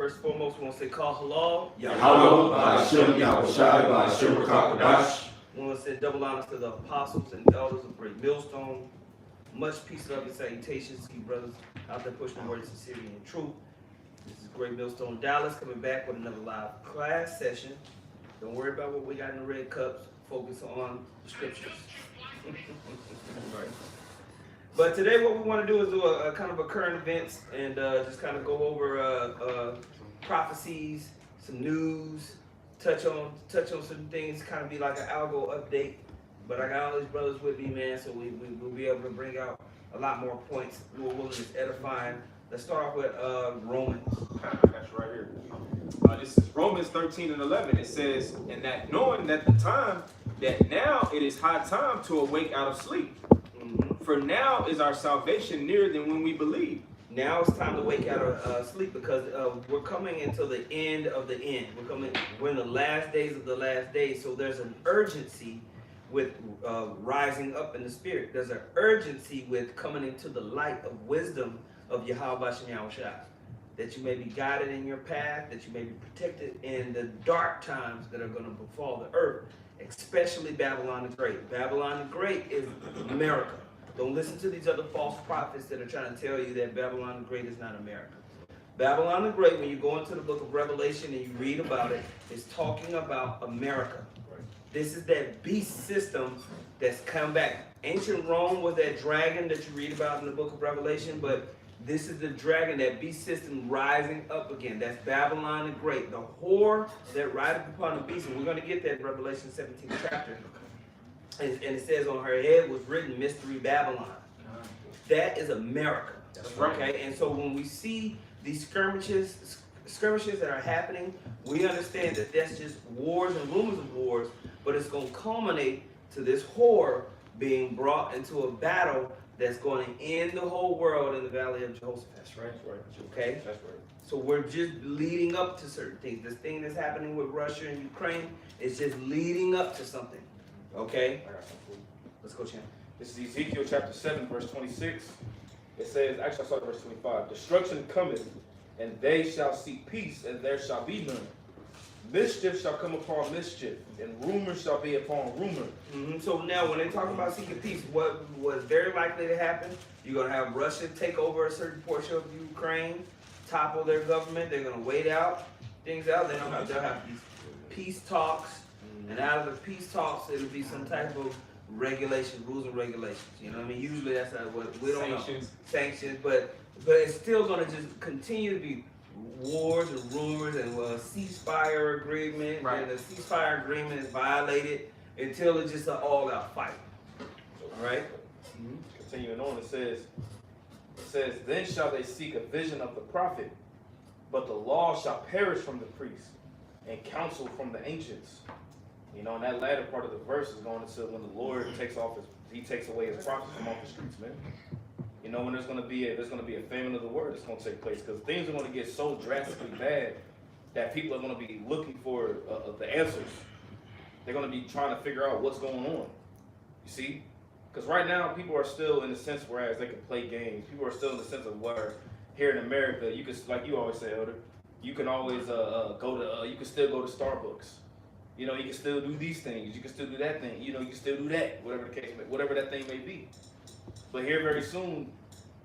First and foremost, we want to say call halal. Yahweh, Ba'ashem, Yahushai, Ba'ashem, Rakakadash. We want to say double honors to the apostles and elders of Great Millstone. Much peace, love, and salutations to you brothers out there pushing the word of sincerity and truth. This is Great Millstone Dallas coming back with another live class session. Don't worry about what we got in the red cups. Focus on the scriptures. Right. But today what we want to do is do a kind of a current events and just kind of go over prophecies, some news, touch on some things, kind of be like an algo update. But I got all these brothers with me, man, so we'll be able to bring out a lot more points, more willingness, edifying. Let's start off with Romans. That's right here. This is Romans 13 and 11. It says, and that knowing that the time, that now it is high time to awake out of sleep. For now is our salvation nearer than when we believe. Now it's time to wake out of sleep because we're coming into the end of the end. We're in the last days of the last days. So there's an urgency with rising up in the spirit. There's an urgency with coming into the light of wisdom of Yahweh Yahushua. That you may be guided in your path, that you may be protected in the dark times that are going to befall the earth, especially Babylon the Great. Babylon the Great is America. Don't listen to these other false prophets that are trying to tell you that Babylon the Great is not America. Babylon the Great, when you go into the book of Revelation and you read about it, is talking about America. This is that beast system that's come back. Ancient Rome was that dragon that you read about in the book of Revelation, but this is the dragon, that beast system rising up again. That's Babylon the Great, the whore that rideth upon the beast. And we're going to get that in Revelation 17th chapter. And it says on her head was written Mystery Babylon. That is America. That's right. Okay, and so when we see these skirmishes that are happening, we understand that that's just wars and rumors of wars, but it's going to culminate to this whore being brought into a battle that's going to end the whole world in the Valley of Jehoshaphat. That's right. That's right. Okay? That's right. So we're just leading up to certain things. This thing that's happening with Russia and Ukraine is just leading up to something. Okay? I got something for you. Let's go, Chan. This is Ezekiel chapter 7, verse 26. It says, actually I started verse 25. Destruction cometh, and they shall seek peace, and there shall be none. Mischief shall come upon mischief, and rumor shall be upon rumor. So now when they talk about seeking peace, what was very likely to happen, you're going to have Russia take over a certain portion of Ukraine, topple their government. They're going to wait out things out. They'll have these peace talks. And out of the peace talks, it'll be some type of regulation, rules and regulations. You know what I mean? Usually that's what we don't know. Sanctions. But it's still going to just continue to be wars and rumors and a ceasefire agreement. Right. And the ceasefire agreement is violated until it's just an all-out fight. All right? Continuing on, it says, then shall they seek a vision of the prophet, but the law shall perish from the priest, and counsel from the ancients. You know, and that latter part of the verse is going into when the Lord takes away his prophets from off the streets, man. You know, when there's going to be a famine of the word that's going to take place, because things are going to get so drastically bad that people are going to be looking for the answers. They're going to be trying to figure out what's going on. You see? Because right now, people are still in the sense whereas they can play games. People are still in the sense of where here in America, you can, like you always say, Elder, you can always you can still go to Starbucks. You know, you can still do these things. You can still do that thing. You know, you can still do that, whatever the case may, whatever that thing may be. But here very soon,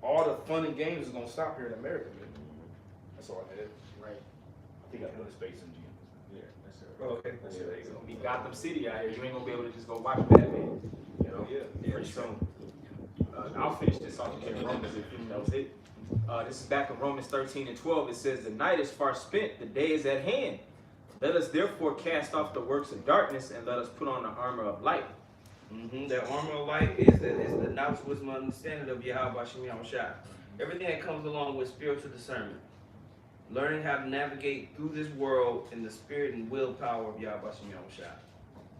all the fun and games is going to stop here in America, man. That's all I had. Right. I think I put a space in GMS. Yeah, that's it. Oh, okay. That's it. It's gonna be Gotham City out here. You ain't gonna be able to just go watch Batman. You know? Yeah. Pretty soon. I'll finish this off in Romans if that was it. This is back in Romans 13 and 12. It says, the night is far spent, the day is at hand. Let us therefore cast off the works of darkness and let us put on the armor of light. That armor of light is the knowledge, wisdom, and understanding of Yahweh Yahushua. Everything that comes along with spiritual discernment. Learning how to navigate through this world in the spirit and willpower of Yahweh Yahushua.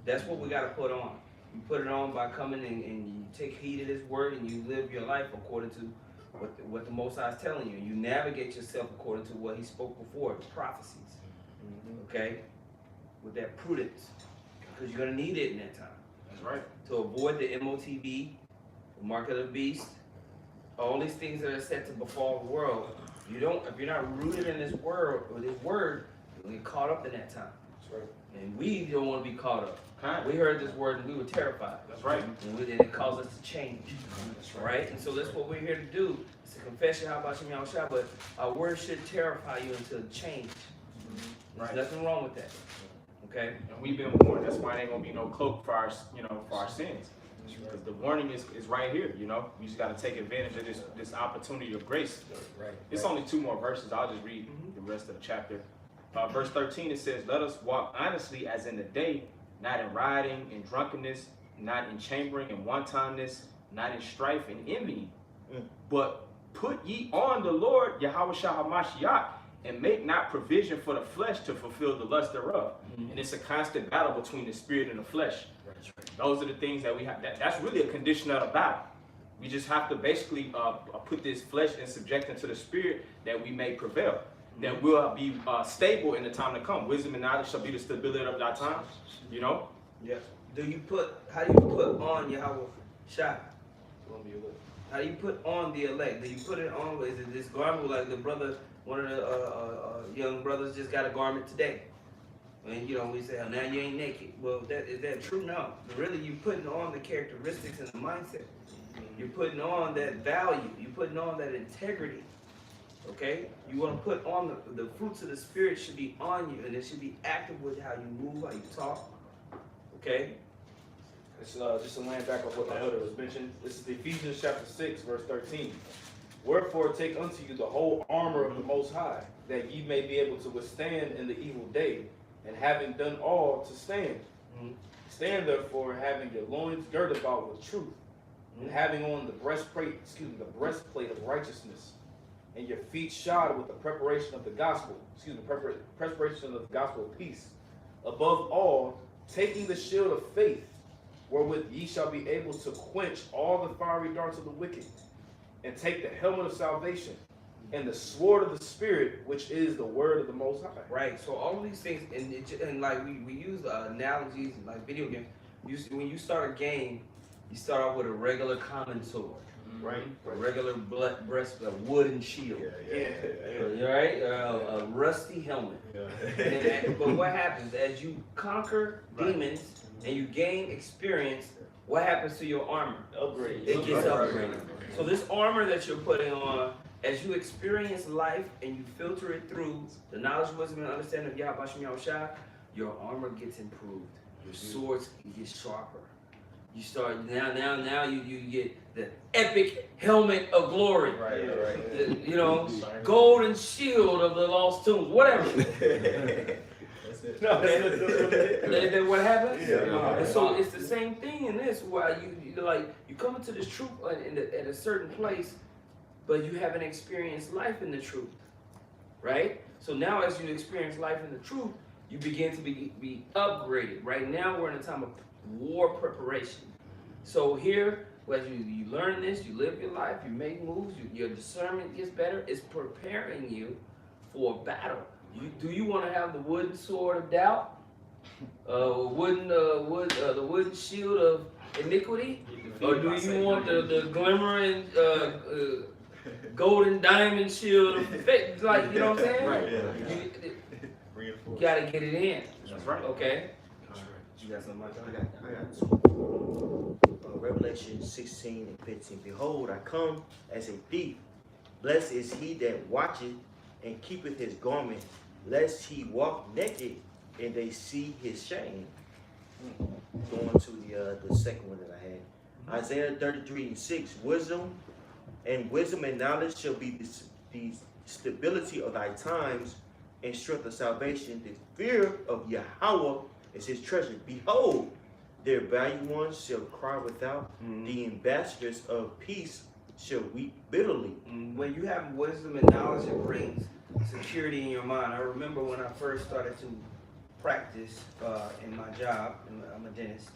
That's what we got to put on. You put it on by coming and you take heed of His word and you live your life according to what the Most High is telling you. You navigate yourself according to what He spoke before, the prophecies. Okay? With that prudence. Because you're going to need it in that time. That's right. To avoid the MOTB, the mark of the beast, all these things that are set to befall the world. If you're not rooted in this word, you're gonna get caught up in that time. That's right. And we don't want to be caught up. Kind. We heard this word and we were terrified. That's right. And it caused us to change. That's right. And so that's what we're here to do. It's a confession. How about you, Yahushua? But our word should terrify you into change. There's nothing wrong with that. Okay. And we've been warned. That's why there ain't gonna be no cloak for our, for our sins. Because the warning is right here. We just got to take advantage of this opportunity of grace. Right. It's only 2 more verses. I'll just read the rest of the chapter. Verse 13, it says, "Let us walk honestly as in the day, not in rioting and drunkenness, not in chambering and wantonness, not in strife and envying. But put ye on the Lord Yahushua HaMashiach, and make not provision for the flesh to fulfill the lust thereof." And it's a constant battle between the spirit and the flesh. Those are the things that we have. That's really a condition of the battle. We just have to basically put this flesh in subjection to the spirit that we may prevail. That we'll be stable in the time to come. Wisdom and knowledge shall be the stability of our times. Yes. How do you put on Yahweh Shai? How do you put on the elect? Do you put it on? Is it this garment like the brother, one of the young brothers just got a garment today? And we say, oh, now you ain't naked. Well, is that true? No. Really, you're putting on the characteristics and the mindset. You're putting on that value. You're putting on that integrity. Okay? You want to put on the fruits of the Spirit should be on you, and it should be active with how you move, how you talk. Okay? It's just to land back on what the elder was mentioning. This is Ephesians chapter 6, verse 13. "Wherefore take unto you the whole armor of the Most High, that ye may be able to withstand in the evil day, and having done all, to stand. Stand therefore, having your loins girded about with truth, and having on the breastplate of righteousness, and your feet shod with the preparation of the gospel, preparation of the gospel of peace. Above all, taking the shield of faith, wherewith ye shall be able to quench all the fiery darts of the wicked, and take the helmet of salvation, and the sword of the Spirit, which is the word of the Most High." Right. So all of these things, and like we use analogies like video games. When you start a game, you start off with a regular common sword, Right. a regular a wooden shield, right? A rusty helmet. But what happens as you conquer demons and you gain experience? What happens to your armor? Upgrade. It gets upgraded. So this armor that you're putting on, as you experience life and you filter it through the knowledge, wisdom, and understanding of Yahweh Shai, your armor gets improved. Your swords get sharper. You start now you get the epic helmet of glory. Right. The, golden shield of the lost tombs, whatever. That's it. No, That what happens? Yeah. And so it's the same thing in this, where you come into this truth at a certain place, but you haven't experienced life in the truth, right? So now as you experience life in the truth, you begin to be upgraded. Right now we're in a time of war preparation. So here, as you learn this, you live your life, you make moves, your discernment gets better. It's preparing you for battle. Do you want to have the wooden sword of doubt? The wooden shield of iniquity? Or do you want the glimmering golden diamond shield of faith? Like, you know what I'm saying? Right. You gotta get it in. That's right. Okay? You got something like I that? got two. Revelation 16 and 15. "Behold, I come as a thief. Blessed is he that watcheth and keepeth his garment, lest he walk naked and they see his shame." Going to the second one that I had. Isaiah 33 and 6. Wisdom and knowledge shall be the stability of thy times, and strength of salvation. The fear of Yahweh is his treasure. Behold, their valiant ones shall cry without. The ambassadors of peace shall weep bitterly. When you have wisdom and knowledge, it brings security in your mind. I remember when I first started to practice in my job, I'm a dentist,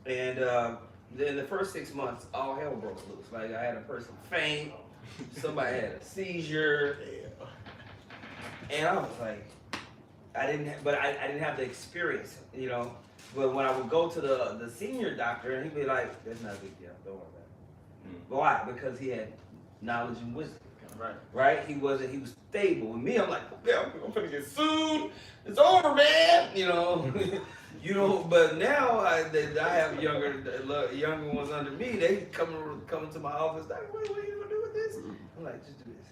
and then the first 6 months, all hell broke loose. Like I had a person faint, somebody had a seizure, and I was like, I didn't have the experience, But when I would go to the senior doctor, and he'd be like, "That's not a big deal, don't worry about it." Why? Because he had knowledge and wisdom. Right? He was stable. With me, I'm like, okay, I'm gonna get sued. It's over, man. You know, But now I have younger ones under me. They coming to my office. Like, wait, what are you gonna do with this? I'm like, just do this.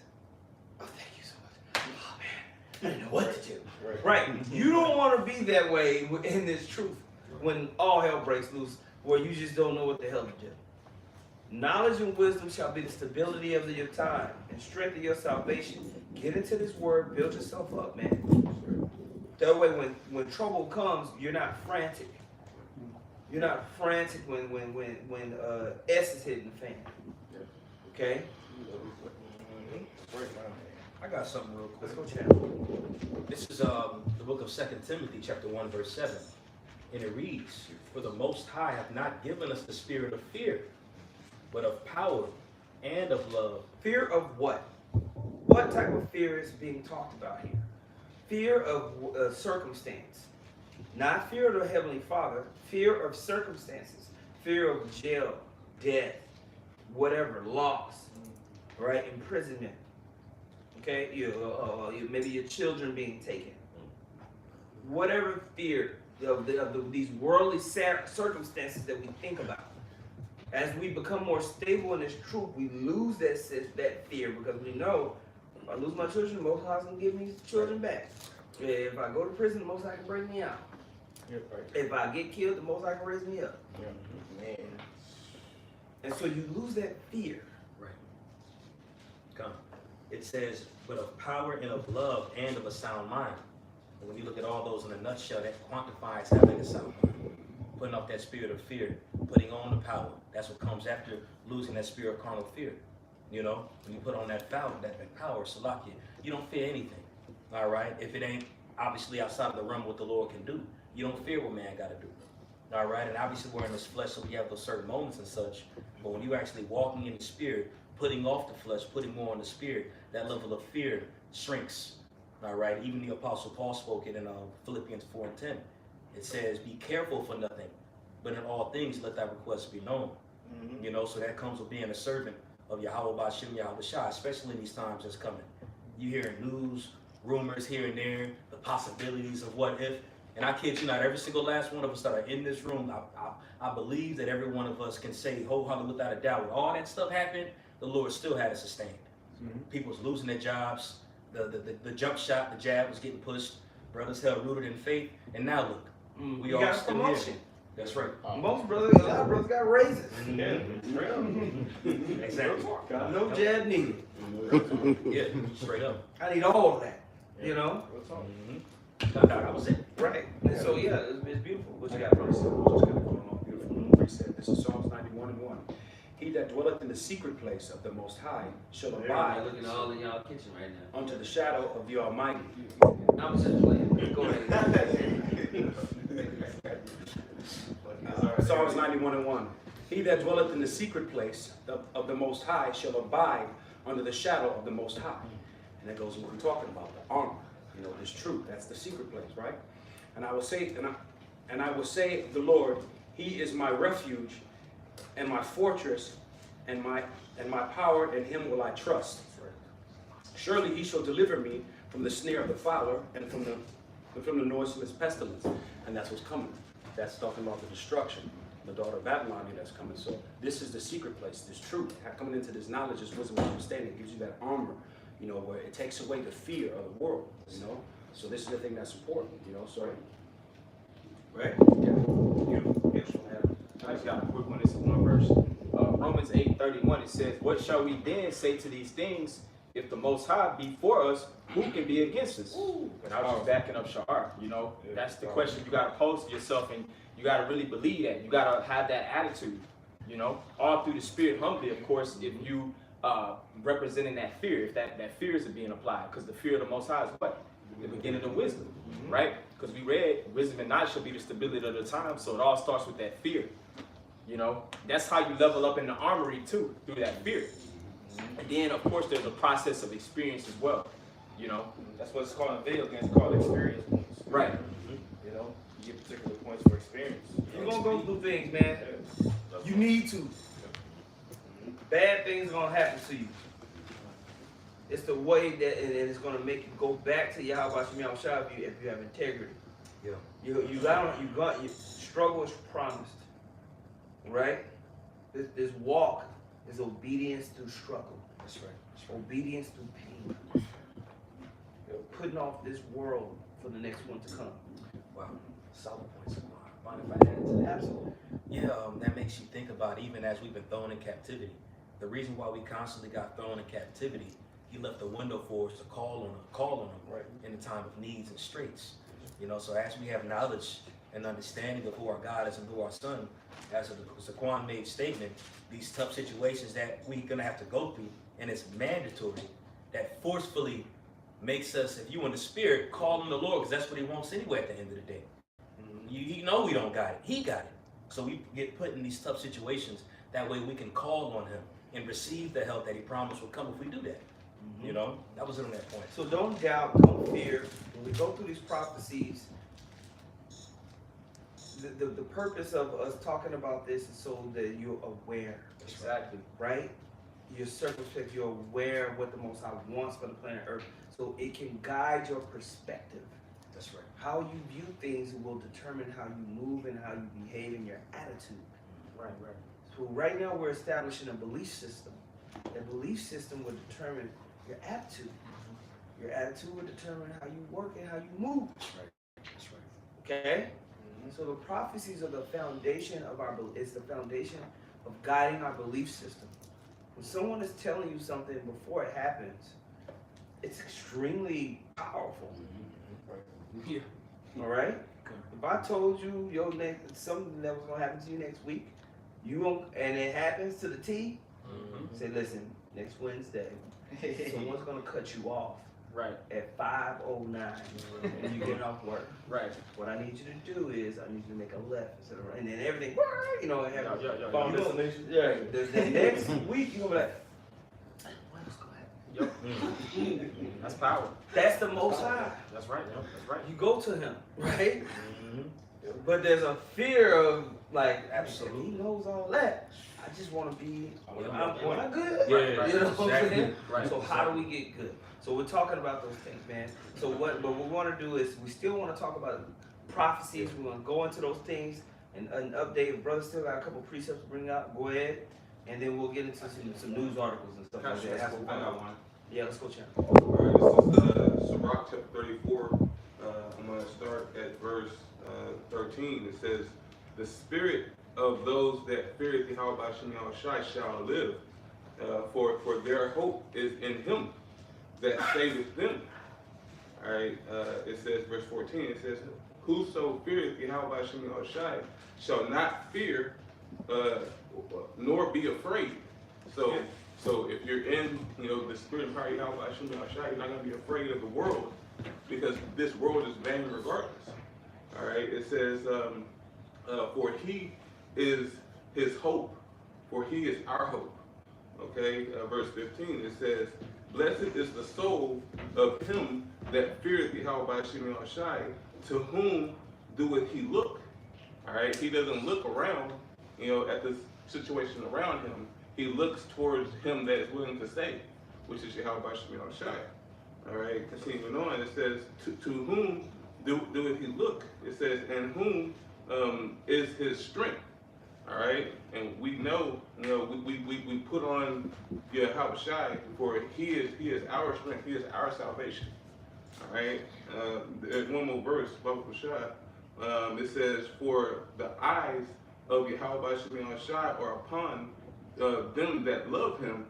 Oh, thank you so much. Oh man, I didn't know what to do. Right? You don't want to be that way in this truth when all hell breaks loose, where you just don't know what the hell to do. Knowledge and wisdom shall be the stability of your time and strength of your salvation. Get into this word, build yourself up, man. That way, when trouble comes, you're not frantic. You're not frantic when S is hitting the fan. Okay? I got something real quick. Let's go, Chad. This is the book of 2 Timothy, chapter 1, verse 7. And it reads, "For the Most High hath not given us the spirit of fear, but of power and of love." Fear of what? What type of fear is being talked about here? Fear of circumstance. Not fear of the Heavenly Father. Fear of circumstances. Fear of jail, death, whatever, loss, right? Imprisonment. Okay? Maybe your children being taken. Whatever fear of these worldly circumstances that we think about. As we become more stable in this truth, we lose that fear because we know if I lose my children, the Most High is going to give me children back. If I go to prison, the Most High can bring me out. If I get killed, the Most High can raise me up. Man. And so you lose that fear. Right. Come. It says, "But of power and of love and of a sound mind." And when you look at all those in a nutshell, that quantifies having a sound mind. Putting off that spirit of fear, putting on the power. That's what comes after losing that spirit of carnal fear. You know, when you put on that power, Salakia, you don't fear anything. All right? If it ain't obviously outside of the realm what the Lord can do, you don't fear what man got to do. All right? And obviously we're in this flesh, so we have those certain moments and such. But when you're actually walking in the spirit, putting off the flesh, putting more on the spirit, that level of fear shrinks. All right? Even the Apostle Paul spoke it in Philippians 4:10. It says, "Be careful for nothing, but in all things let thy requests be known." Mm-hmm. You know, so that comes with being a servant of Yahweh Ba'Shem Yahweh Shai, especially in these times that's coming. You hear news, rumors here and there, the possibilities of what if. And I kid you not, every single last one of us that are in this room, I believe that every one of us can say wholeheartedly without a doubt, when all that stuff happened, the Lord still had us sustained. Mm-hmm. People was losing their jobs, the jump shot, the jab was getting pushed, brothers held rooted in faith, and now look, we all still here. That's right. A lot of brothers got raises. Mm-hmm. Exactly. No jab needed. Yeah, straight up. I need all of that. You know? Mm-hmm. That was it. Right. And so yeah, it's beautiful. What you got, brother? Beautiful precept. This is Psalms 91:1. "He that dwelleth in the secret place of the Most High shall abide." I'm looking all in y'all kitchen right now. "Under the shadow of the Almighty." I'm just playing. Go ahead. Psalms 91:1. "He that dwelleth in the secret place of the Most High shall abide under the shadow of the Most High." And that goes with what we're talking about, the armor. You know, this truth. That's the secret place, right? "And I will say, and I will say of the Lord, He is my refuge and my fortress, and my power. In Him will I trust. Surely He shall deliver me from the snare of the fowler and from the noiseless pestilence." And that's what's coming. That's talking about the destruction, the daughter of Babylon that's coming. So this is the secret place, this truth. Coming into this knowledge, this wisdom, and understanding gives you that armor, you know, where it takes away the fear of the world, you know. So this is the thing that's important, you know. So, Right? Yeah. Beautiful. I just got a quick one. This is one verse. Romans 8:31. It says, "What shall we then say to these things? If the Most High be for us, who can be against us?" And I was just backing up Shahar. You know, that's the question you got to pose to yourself, and you got to really believe that. You got to have that attitude. You know, all through the Spirit, humbly, of course. If you representing that fear, if that fear is being applied, because the fear of the Most High is what? The beginning of wisdom, right? Because we read, wisdom and knowledge shall be the stability of the time. So it all starts with that fear. You know, that's how you level up in the armory too, through that fear. And then, of course, there's a process of experience as well. You know, That's what it's called in video games, called experience points. right? You know, you get particular points for experience. You're gonna go through things, man. You need to. Bad things are gonna happen to you. It's the way that, and it's gonna make you go back to Yahweh Shem Shah if you have integrity. Yeah. You struggle is promised, right? This walk is obedience through struggle. That's right. Obedience through pain. Putting off this world for the next one to come. Wow. Solid points. Mind if I add to that? Absolutely. Yeah, that makes you think about even as we've been thrown in captivity. The reason why we constantly got thrown in captivity, he left a window for us to call on him Right. in the time of needs and straits. You know, so as we have knowledge and understanding of who our God is and who our Son, as Saquon made statement, these tough situations that we're gonna have to go through, and it's mandatory, that forcefully makes us, if you in the spirit, call on the Lord, because that's what he wants anyway at the end of the day. You know we don't got it. He got it. So we get put in these tough situations. That way we can call on him and receive the help that he promised will come if we do that. You know, that was it on that point. So don't doubt, don't fear. When we go through these prophecies, the purpose of us talking about this is so that you're aware. Exactly. Right? You're circumspect, you're aware of what the Most High wants for the planet Earth. So it can guide your perspective. That's right. How you view things will determine how you move and how you behave in your attitude. Right. So right now we're establishing a belief system. That belief system will determine your attitude. Your attitude will determine how you work and how you move. That's right. That's right. Okay? So the prophecies are the foundation of it's the foundation of guiding our belief system. When someone is telling you something before it happens, it's extremely powerful. Yeah. All right? If I told you something that was gonna happen to you next week, and it happens to the T, say, listen, next Wednesday, someone's gonna cut you off Right. at 5:09 when you get off work. Right. What I need you to do is I need you to make a left instead of right, and then everything, and have Yeah. phone destination. Yeah. The next week you're gonna be like, what's gonna happen? That's power. That's the Most High. That's right. Yeah. That's right. You go to him, right? But there's a fear of like, absolutely, he knows all that. I just want to be, am I good? Yeah, You know what I'm saying? Right. So how do we get good? So we're talking about those things, man. So what we want to do is we still want to talk about prophecies. We want to go into those things and an update. Brother still got a couple precepts to bring out. Go ahead, and then we'll get into some news articles and stuff like that. Have some fun. Yeah, let's go, champ. Alright, this is Sirach chapter 34. I'm going to start at verse 13. It says, the spirit of those that fear Yahweh Shem Shai shall live, for their hope is in him that saveth them. Alright, it says, verse 14, it says, whoso feareth Yahweh Shem Shai shall not fear, nor be afraid. So if you're in, the spirit of power Yahweh Shem Shai, you're not going to be afraid of the world, because this world is vain regardless. All right, it says, for he is his hope, for he is our hope. Okay, verse 15, it says, blessed is the soul of him that feareth Yahweh Shem Shai, to whom doeth he look. All right, he doesn't look around, at the situation around him. He looks towards him that is willing to save, which is Yahweh Shem Shai. All right, continuing on, it says, to whom doeth he look? It says, and whom is his strength? All right, and we know, we put on Yahweh Shai, for he is our strength, he is our salvation. All right, there's one more verse, Yahweh Shai. It says, for the eyes of Yahweh Shem Shai are upon them that love him.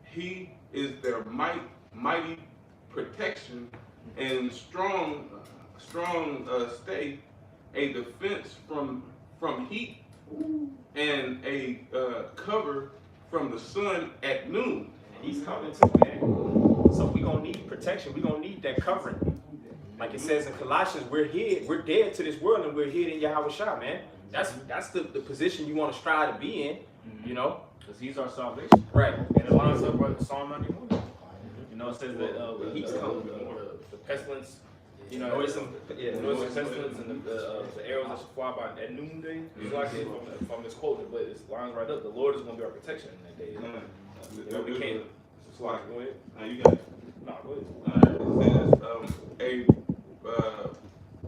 He is their mighty protection and strong stay, a defense from heat, and a cover from the sun at noon. And he's coming too, man. So we're gonna need protection. We're gonna need that covering. Like it says in Colossians, we're dead to this world, and we're hid in Yahweh Shai, man. That's the position you want to strive to be in, Because he's our salvation. Right. And it lines up with Psalm 91. It says that the heat's coming, the pestilence. There's some pestilence and the arrows that should fly by at noonday. It's like if I'm misquoting, but it's lines right up. The Lord is going to be our protection in that day. We can't. Go ahead. You got it. No, go ahead. It says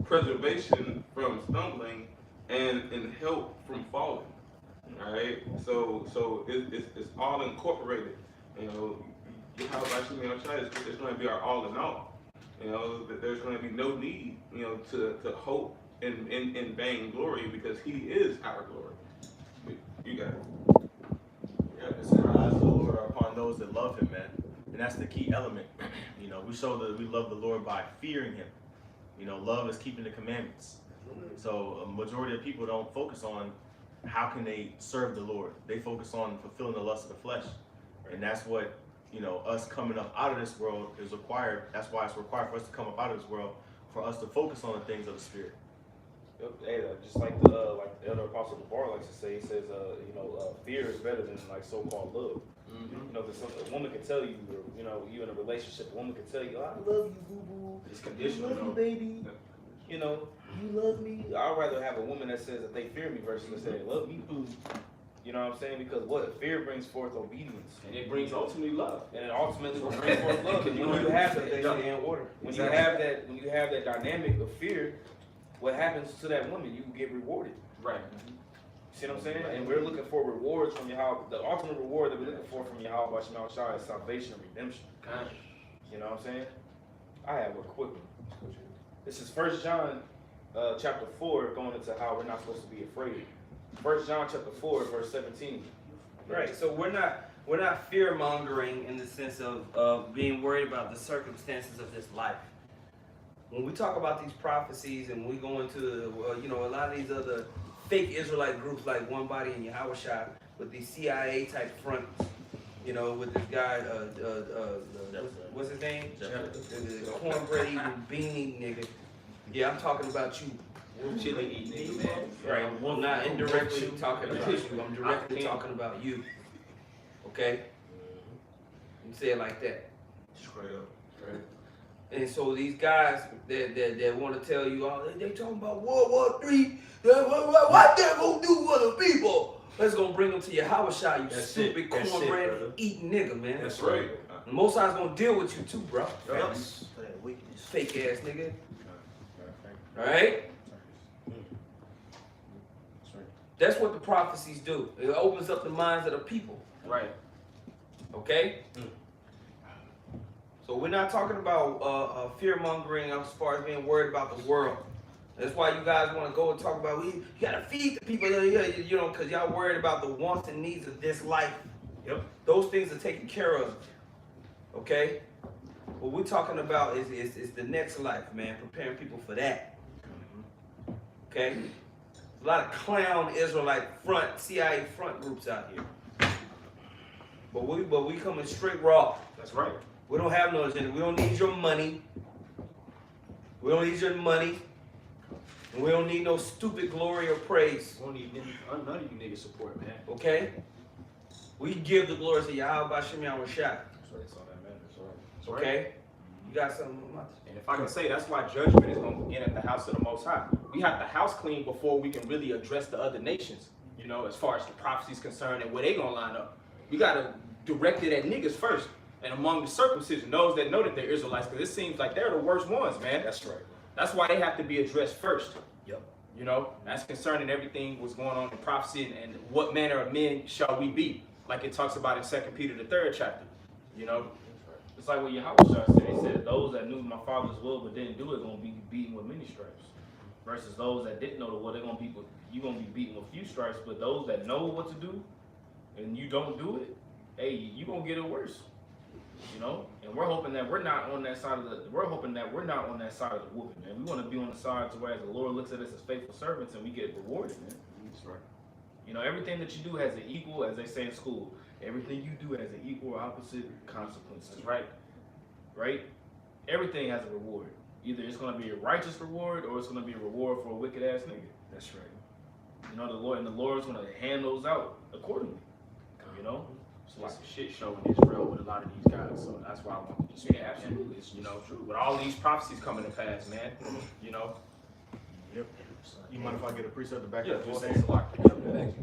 preservation from stumbling and help from falling. All right, so it's all incorporated. You know, how about you know, it's going to be our all in all. You know, that there's going to be no need, you know, to hope in vain glory because He is our glory. You got it. Yeah, it's the eyes of the Lord are upon those that love Him, man, and that's the key element. You know, we show that we love the Lord by fearing Him. You know, love is keeping the commandments. So a majority of people don't focus on how can they serve the Lord. They focus on fulfilling the lust of the flesh. And that's what, you know, us coming up out of this world is required. That's why it's required for us to come up out of this world, for us to focus on the things of the Spirit. Yep, hey, just like the Elder Apostle DeBar likes to say, he says, fear is better than like so-called love. You know, a woman can tell you, or, you know, you in a relationship, a woman can tell you, I love you, boo-boo. It's conditional, I love you, baby. You know, you love me. I'd rather have a woman that says that they fear me versus that say they love me. You know what I'm saying? Because what? Fear brings forth obedience. And it brings ultimately love. And it ultimately will bring forth love. And when you have that, in order. When you have that dynamic of fear, what happens to that woman? You get rewarded. Right. See what I'm saying? And we're looking for rewards from Yahweh. The ultimate reward that we're looking for from Yahweh Shema Shai is salvation and redemption. You know what I'm saying? I have a quick one. This is 1 John chapter 4, going into how we're not supposed to be afraid. 1 John chapter 4, verse 17. Right. So we're not fear mongering in the sense of being worried about the circumstances of this life. When we talk about these prophecies and we go into a lot of these other fake Israelite groups like One Body and Yahushua with these CIA type fronts, you know, with this guy, what's his name? The cornbread eating beanie nigga. Yeah, I'm talking about you. Chili eating, man. Right. I'm not indirectly talking about you. I'm directly talking about you. Okay? You say it like that. Straight up. Right. And so these guys that want to tell you, they talking about World War III. What they gonna do with the people? That's gonna bring them to your house shot, you stupid cornbread eating nigga, man. That's right. And Most High's gonna deal with you too, bro. Facts for that weakness. Fake ass nigga. Alright? That's what the prophecies do. It opens up the minds of the people. Right. Okay? So we're not talking about fear mongering as far as being worried about the world. That's why you guys want to go and talk about, you gotta feed the people, you know, because y'all worried about the wants and needs of this life. Yep. Those things are taken care of. Okay? What we're talking about is the next life, man. Preparing people for that. Okay? A lot of clown Israelite CIA front groups out here. But we coming straight raw. That's right. We don't have no agenda. We don't need your money. We don't need your money. And we don't need no stupid glory or praise. We don't need none of you niggas support, man. Okay? We give the glory to Yahweh Bashem Yahweh Shai. That's right. That's all that matters. That's right. Okay? You got something? And if I can say, that's why judgment is going to begin at the house of the Most High. We have the house clean before we can really address the other nations, you know, as far as the prophecy's concerned and where they going to line up. We got to direct it at niggas first. And among the circumcision, those that know that they're Israelites, because it seems like they're the worst ones, man. That's right. That's why they have to be addressed first. Yep. You know, that's concerning everything what's going on in prophecy and what manner of men shall we be, like it talks about in 2 Peter the 3rd chapter, you know. It's like what Yahushua said. He said, those that knew my Father's will but didn't do it going to be beaten with many stripes. Versus those that didn't know the will, you're going to be beaten with few stripes. But those that know what to do and you don't do it, hey, you're going to get it worse. You know? And we're hoping that we're not on that side of the whooping, man. We want to be on the side to where the Lord looks at us as faithful servants and we get rewarded, man. That's right. You know, everything that you do has an equal, as they say in school, everything you do has an equal or opposite consequence. That's right. Right? Everything has a reward. Either it's going to be a righteous reward or it's going to be a reward for a wicked ass nigga. That's right. You know, the Lord's going to hand those out accordingly. You know? It's like a shit show in Israel with a lot of these guys, so that's why I want to just absolutely. It's, you know, true. With all these prophecies coming to pass, man, you know, Yep. You mind if I get a precept to back Yeah, up what just you're say saying?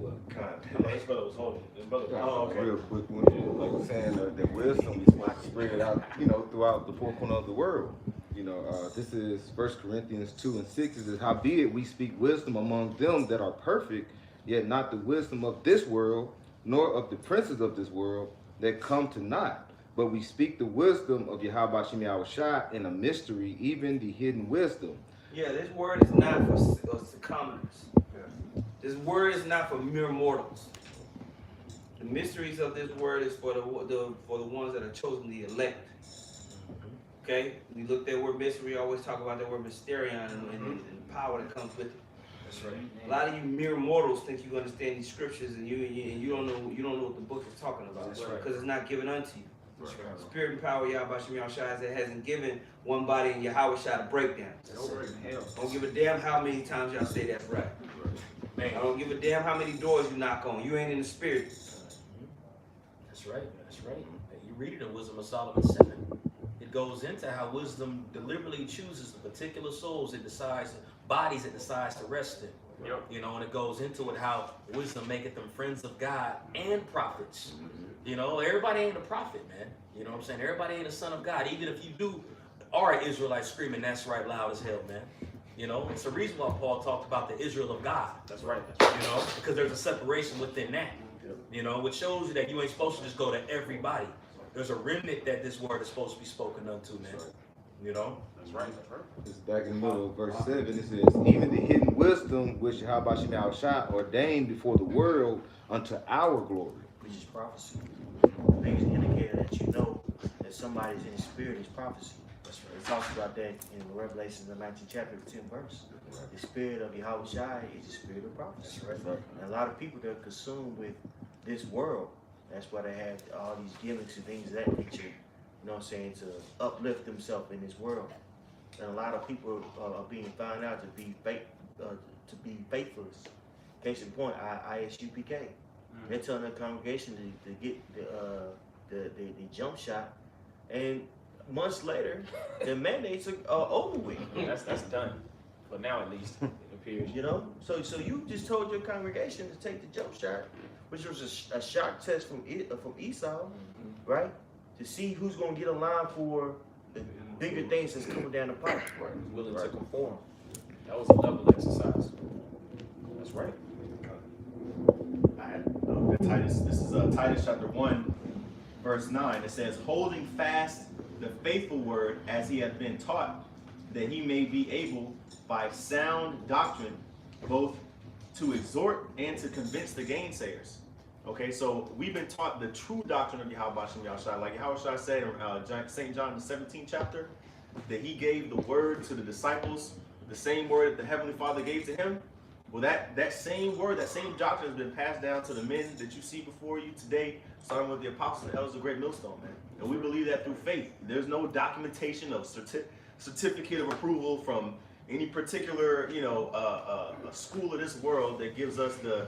This brother was holding. This brother was Oh, okay. Real quick one. Like we're saying, the wisdom is supposed to spread out, throughout the four corners of the world. This is 1 Corinthians 2 and 6. It says, howbeit we speak wisdom among them that are perfect, yet not the wisdom of this world, nor of the princes of this world that come to naught. But we speak the wisdom of Yahweh Shem Yahushua in a mystery, even the hidden wisdom. Yeah, this word is not for commoners. This word is not for mere mortals. The mysteries of this word is for the ones that are chosen, the elect. Okay? When you look at that word mystery, I always talk about that word mysterion and the power that comes with it. That's right. A lot of you mere mortals think you understand these scriptures and you don't know what the book is talking about. That's right. Because it's not given unto you. That's right. Spirit and power, Yahweh Shem Yahushua hasn't given one body in Yahweh Shah to break down. Don't give a damn how many times y'all say that's right. I don't give a damn how many doors you knock on. You ain't in the spirit. That's right. That's right. You read it in Wisdom of Solomon 7. It goes into how wisdom deliberately chooses the particular souls it decides, bodies it decides to rest in. Yep. And it goes into it how wisdom maketh them friends of God and prophets. Everybody ain't a prophet, man. You know what I'm saying? Everybody ain't a son of God. Even if you are an Israelite screaming, that's right, loud as hell, man. It's the reason why Paul talked about the Israel of God. That's right. Because there's a separation within that. Which shows you that you ain't supposed to just go to everybody. There's a remnant that this word is supposed to be spoken unto, man. That's right. It's back in the middle of verse 7. It says, even the hidden wisdom which Yahweh Shem Yahushua ordained before the world unto our glory. Which is prophecy. Things indicator that you know that somebody's in the spirit is prophecy. That's right. It talks about that in Revelation, the 19th chapter, 10th verse. The spirit of Yahweh Shai is the spirit of prophecy. That's right. And a lot of people, they're consumed with this world. That's why they have all these gimmicks and things of that nature, to uplift themselves in this world. And a lot of people are being found out to be faithless. Case in point, ISUPK. They're telling the congregation to get the jump shot, and months later, the mandates are over with. That's done. For now, at least, it appears. So you just told your congregation to take the jump shot, which was a shock test from Esau, right? To see who's going to get a line for the bigger things that's coming down the pipe. Right. Willing to conform. That was a level exercise. That's right. Titus. This is Titus chapter 1, verse 9. It says, holding fast the faithful word as he hath been taught, that he may be able by sound doctrine both to exhort and to convince the gainsayers. Okay, so we've been taught the true doctrine of Yahweh Shem Yahushua. Like Yahushua said in St. John, the 17th chapter, that he gave the word to the disciples, the same word that the Heavenly Father gave to him. Well, that same word, that same doctrine has been passed down to the men that you see before you today, starting with the apostles and elders of Great Millstone, man. And we believe that through faith. There's no documentation of certificate of approval from any particular, a school of this world that gives us the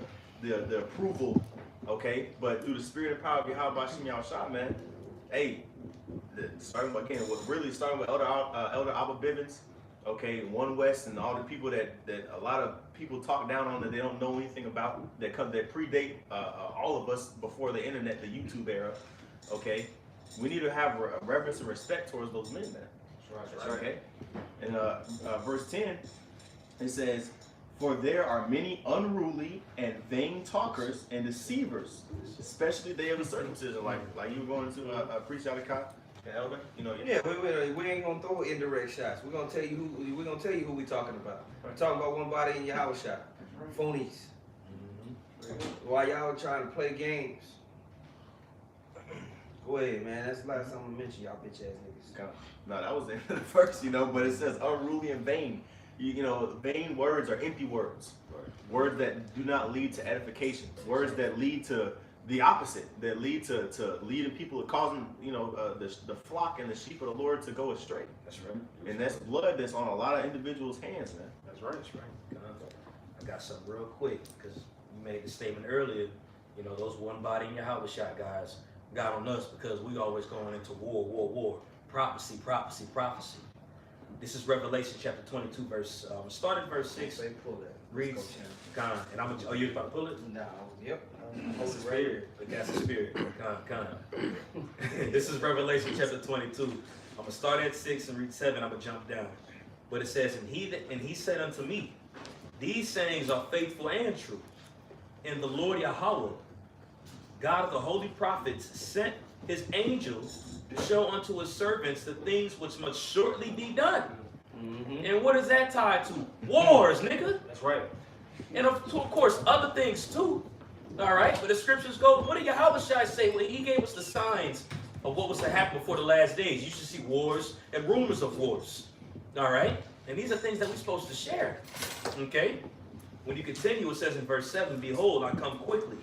approval, okay? But through the spirit and power of Yahweh Shem Yahushua, man, hey, starting with Elder Abba Bivens, okay, One West, and all the people that a lot of people talk down on that they don't know anything about, that predate all of us before the internet, the YouTube era, okay? We need to have reverence and respect towards those men, man. That's right. Okay? And verse 10, it says, for there are many unruly and vain talkers and deceivers, especially they of the circumcision, like you were going to preach out of Elder, Yeah, we ain't gonna throw indirect shots. We're gonna tell you who we talking about. We're talking about one body in Yahweh shot. Phonies. While y'all trying to play games. Go ahead, man. That's the last time I mentioned y'all bitch ass niggas. No, that was in the verse, but it says unruly and vain. Vain words are empty words. Words that do not lead to edification. Words that lead to the opposite, that lead to leading people, causing the flock and the sheep of the Lord to go astray. That's right. And that's blood that's on a lot of individuals' hands, man. That's right. That's right. I got something real quick because you made the statement earlier. Those one body in Yahweh shot guys got on us because we always going into war. Prophecy. This is Revelation chapter 22, verse, start at verse 6. Say pull that. Reads, Con, and I'm gonna, oh, you about to pull it? No. Yep. Hold the spirit. But that's the spirit. Con. This is Revelation chapter 22. I'm gonna start at 6 and read 7. I'm gonna jump down. But it says, and he said unto me, these sayings are faithful and true. And the Lord Yahweh, God of the holy prophets, sent his angels to show unto his servants the things which must shortly be done. Mm-hmm. And what is that tied to? Wars, nigga. That's right. And of course, other things too. All right, but the scriptures go, what did Yahweh say when he gave us the signs of what was to happen before the last days? You should see wars and rumors of wars. All right, and these are things that we're supposed to share. Okay, when you continue, it says in verse 7, behold, I come quickly.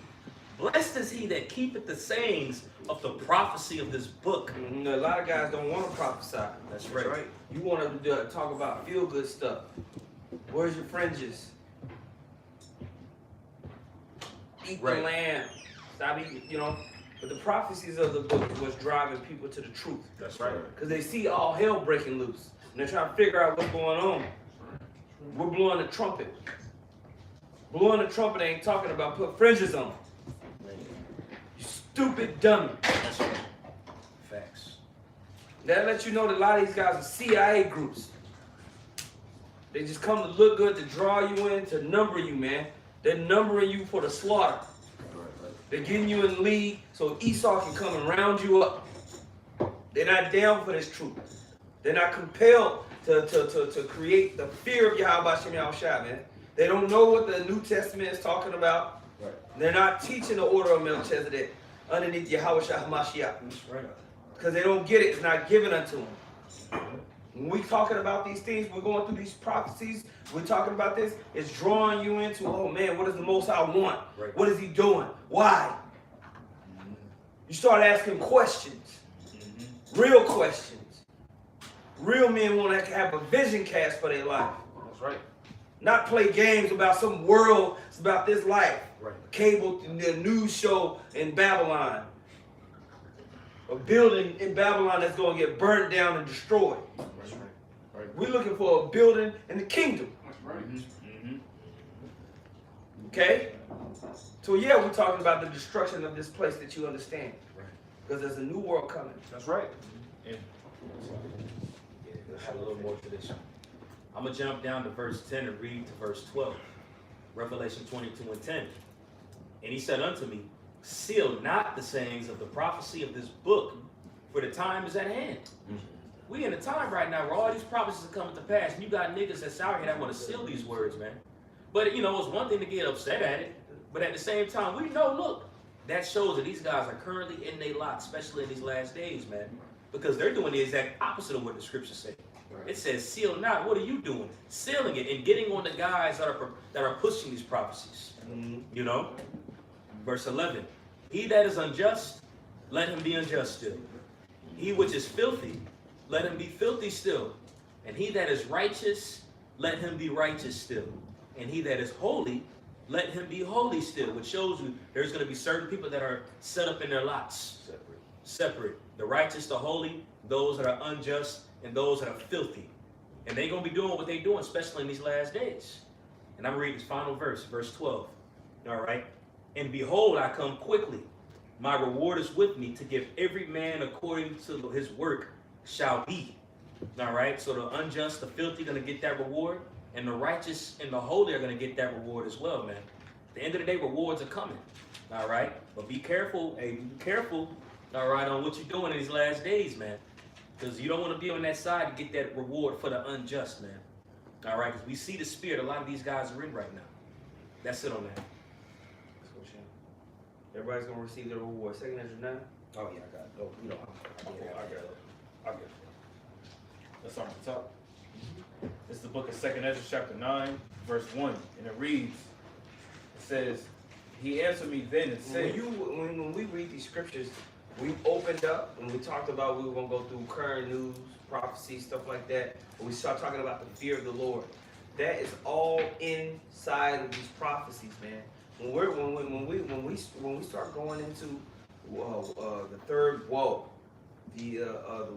Blessed is he that keepeth the sayings of the prophecy of this book. Mm-hmm. A lot of guys don't want to prophesy. That's right. You want to talk about feel-good stuff. Where's your fringes? Eat the lamb. Stop eating, But the prophecies of the book is what's driving people to the truth. That's right. Because they see all hell breaking loose. And they're trying to figure out what's going on. We're blowing the trumpet. Blowing the trumpet ain't talking about put fringes on. You stupid dummy. That's right. Facts. That lets you know that a lot of these guys are CIA groups. They just come to look good, to draw you in, to number you, man. They're numbering you for the slaughter. They're getting you in the league so Esau can come and round you up. They're not down for this truth. They're not compelled to create the fear of Yahweh Shem Yahushua, man. They don't know what the New Testament is talking about. Right. They're not teaching the order of Melchizedek underneath Yahweh HaMashiach. Right. Because they don't get it. It's not given unto them. When we're talking about these things, we're going through these prophecies, we're talking about this, it's drawing you into, oh man, what does the Most High want? Right. What is he doing? Why? Mm-hmm. You start asking questions. Mm-hmm. Real questions. Real men want to have a vision cast for their life. That's right. Not play games about some world, it's about this life. Right. Cable, the news show in Babylon. A building in Babylon that's going to get burnt down and destroyed. That's right. Right. We're looking for a building in the kingdom. That's right. Mm-hmm. Okay? So yeah, we're talking about the destruction of this place that you understand. Right. Because there's a new world coming. That's right. Yeah. Have a little more to this. I'm going to jump down to verse 10 and read to verse 12. Revelation 22 and 10. And he said unto me, seal not the sayings of the prophecy of this book, for the time is at hand. Mm-hmm. We in a time right now where all these prophecies are coming to pass, and you got niggas that's out here that want to seal these words, man. But it's one thing to get upset at it, but at the same time, we know, look, that shows that these guys are currently in their lot, especially in these last days, man, because they're doing the exact opposite of what the scriptures say. Right. It says, seal not. What are you doing? Sealing it and getting on the guys that are pushing these prophecies. Mm-hmm. Verse 11, he that is unjust, let him be unjust still. He which is filthy, let him be filthy still. And he that is righteous, let him be righteous still. And he that is holy, let him be holy still. Which shows you there's going to be certain people that are set up in their lots. Separate. The righteous, the holy, those that are unjust, and those that are filthy. And they're going to be doing what they're doing, especially in these last days. And I'm reading this final verse, verse 12. All right. And behold, I come quickly. My reward is with me to give every man according to his work shall be. All right. So the unjust, the filthy, going to get that reward. And the righteous and the holy are going to get that reward as well, man. At the end of the day, rewards are coming. All right. But be careful. Hey, be careful. All right. On what you're doing in these last days, man. Because you don't want to be on that side to get that reward for the unjust, man. All right. Because we see the spirit a lot of these guys are in right now. That's it on that. Everybody's gonna receive their reward. Second Ezra 9. Oh yeah, I got it. Oh, I got it. Let's start at the top. This is the book of 2nd Ezra, chapter 9, verse 1, and it reads. It says, "He answered me then and said." When we read these scriptures, we opened up and we talked about we were gonna go through current news, prophecy, stuff like that. But we start talking about the fear of the Lord. That is all inside of these prophecies, man. When we start going into the third woe, the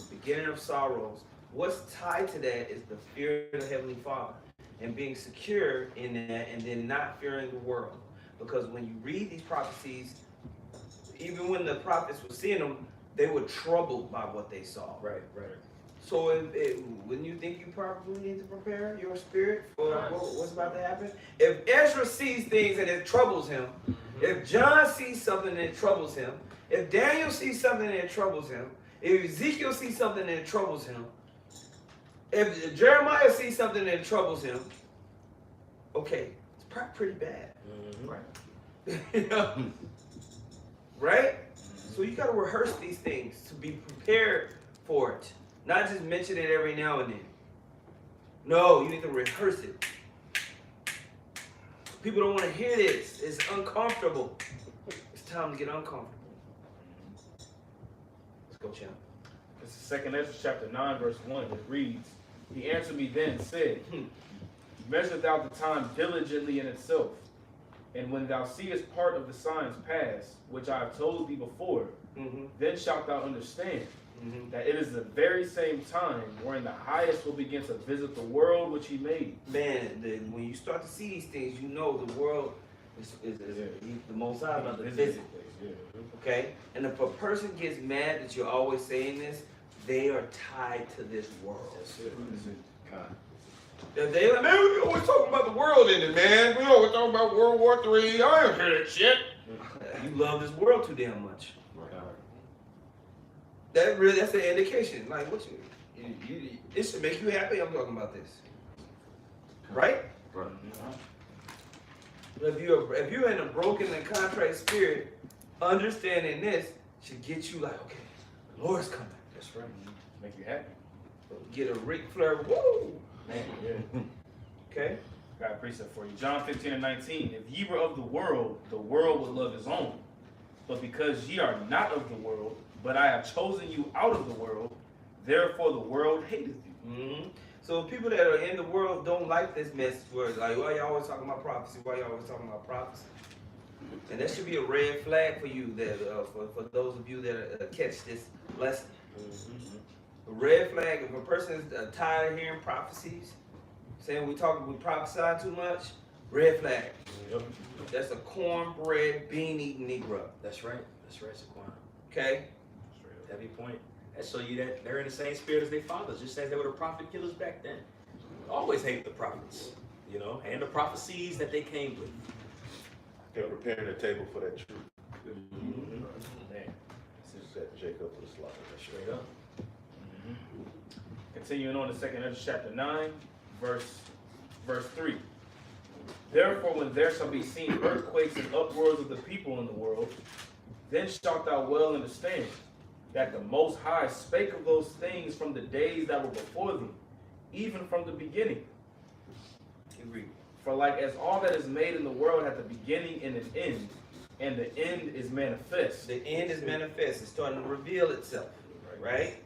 beginning of sorrows, what's tied to that is the fear of the Heavenly Father and being secure in that, and then not fearing the world. Because when you read these prophecies, even when the prophets were seeing them, they were troubled by what they saw. Right. So wouldn't you think you probably need to prepare your spirit for what's about to happen? If Ezra sees things and it troubles him, if John sees something and it troubles him, if Daniel sees something and it troubles him, if Ezekiel sees something and it troubles him, if Jeremiah sees something and it troubles him, okay, it's pretty bad. Right. You know? Right? So you got to rehearse these things to be prepared for it. Not just mention it every now and then. No, you need to rehearse it. People don't want to hear this. It's uncomfortable. It's time to get uncomfortable. Let's go, champ. This is 2 Ezra chapter 9, verse 1. It reads, He answered me then, said, Measure thou the time diligently in itself, and when thou seest part of the signs pass, which I have told thee before, then shalt thou understand that it is the very same time wherein the highest will begin to visit the world which he made. Man, when you start to see these things, you know the world is the Most High about to visit. Okay? And if a person gets mad that you're always saying this, they are tied to this world. If they like, man, we always talking about the world in it, man. We always talking about World War III. I ain't hear that shit. You love this world too damn much. That's an indication. Like, what you it should make you happy. I'm talking about this, right? If you're in a broken and contrite spirit, understanding this should get you like, okay, the Lord's coming. That's right. Make you happy. Get a Ric Flair, woo! Yeah. Okay. Got a precept for you. John 15:19. If ye were of the world would love his own. But because ye are not of the world, but I have chosen you out of the world, therefore the world hateth you. So people that are in the world don't like this message where it's like, why y'all always talking about prophecy? Why y'all always talking about prophecy? And that should be a red flag for you, that for those of you that catch this lesson. A red flag, if a person is tired of hearing prophecies, saying we prophesy too much, red flag. That's a cornbread, bean-eating Negro. That's right, Saquon. Okay? Heavy point. That show you that they're in the same spirit as their fathers, just as they were the prophet killers back then. Always hate the prophets, you know, and the prophecies that they came with. They're preparing the table for that truth. Man. Set Jacob for the slaughter. Straight up. Continuing on to 2 Ezra chapter 9, verse 3. Therefore, when there shall be seen earthquakes and uproars of the people in the world, then shalt thou well understand that the Most High spake of those things from the days that were before thee, even from the beginning. For like as all that is made in the world hath a beginning and an end, and the end is manifest. The end is manifest. It's starting to reveal itself, right?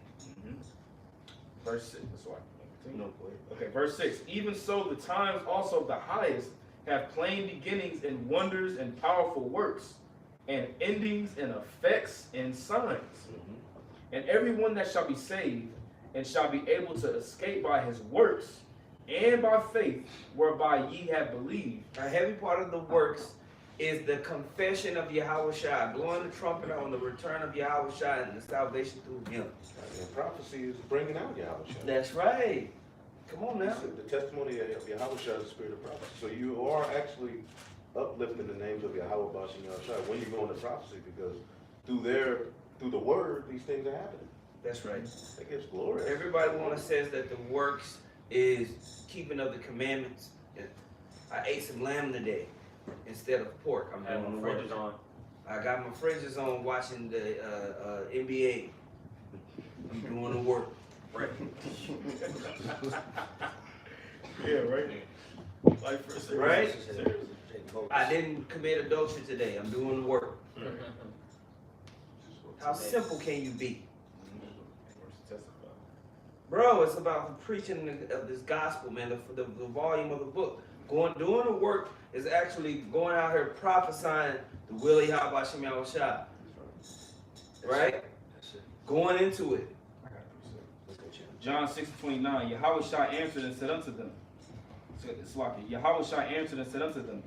Verse 6. That's why. Okay, verse 6. Even so, the times also of the highest have plain beginnings and wonders and powerful works, and endings and effects and signs. And everyone that shall be saved and shall be able to escape by his works and by faith whereby ye have believed. A heavy part of the works is the confession of Yahushua, blowing the trumpet on the return of Yahushua and the salvation through him. And prophecy is bringing out Yahweh. That's right. Come on now. The testimony of Yahweh is the spirit of prophecy. So you are actually uplifting the names of Yahweh Bash and Yahushua when you go into prophecy, because through the word, these things are happening. That's right. That gives glory. Everybody says that the works is keeping of the commandments. I ate some lamb today instead of pork. I'm Having doing my the work. fringes on. I got my fringes on watching the NBA. I'm doing the work. Right. Yeah, right. Like for a second. Right? I didn't commit adultery today. I'm doing the work. How simple can you be? Bro, it's about the preaching of this gospel, man, the volume of the book. Doing the work is actually going out here prophesying the will of Yahweh Shem Yahushua. Right? Going into it. John 6:29, Yahweh shall answer and said unto them, Yahweh shall answer and said unto them,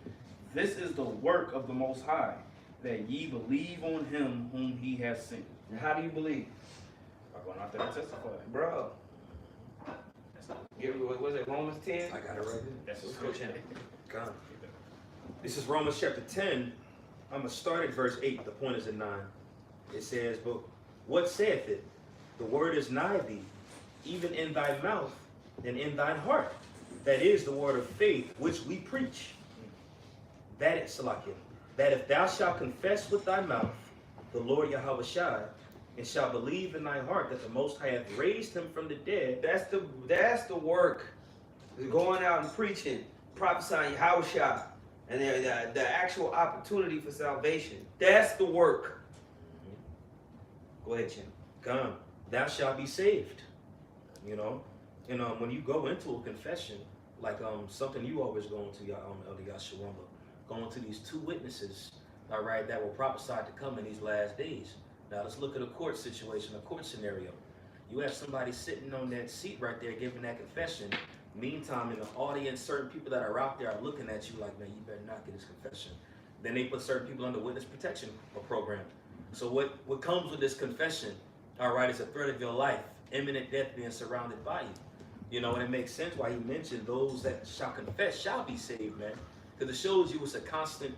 this is the work of the Most High, that ye believe on him whom he has sent. And how do you believe? By going out there and testifying. Bro. What was it, Romans 10? I got it right here. That's Let's go, champ. God. This is Romans chapter 10. I'm going to start at verse 8. The point is at 9. It says, but what saith it? The word is nigh thee, even in thy mouth and in thine heart. That is the word of faith which we preach. That is, Salakia, that if thou shalt confess with thy mouth the Lord Yahweh Shai, and shalt believe in thy heart that the Most High hath raised him from the dead. That's the work. Going out and preaching, prophesying Yahweh Shai, and the actual opportunity for salvation. That's the work. Go ahead, Jim. Come, thou shalt be saved. You know, and when you go into a confession, like something you always go into, Elder Yashawamba, going to these two witnesses, all right, that were prophesied to come in these last days. Now let's look at a court situation, a court scenario. You have somebody sitting on that seat right there giving that confession. Meantime, in the audience, certain people that are out there are looking at you like, man, you better not get this confession. Then they put certain people under witness protection program. So what comes with this confession, all right, is a threat of your life, imminent death being surrounded by you. You know, and it makes sense why he mentioned those that shall confess shall be saved, man. Because it shows you it's a constant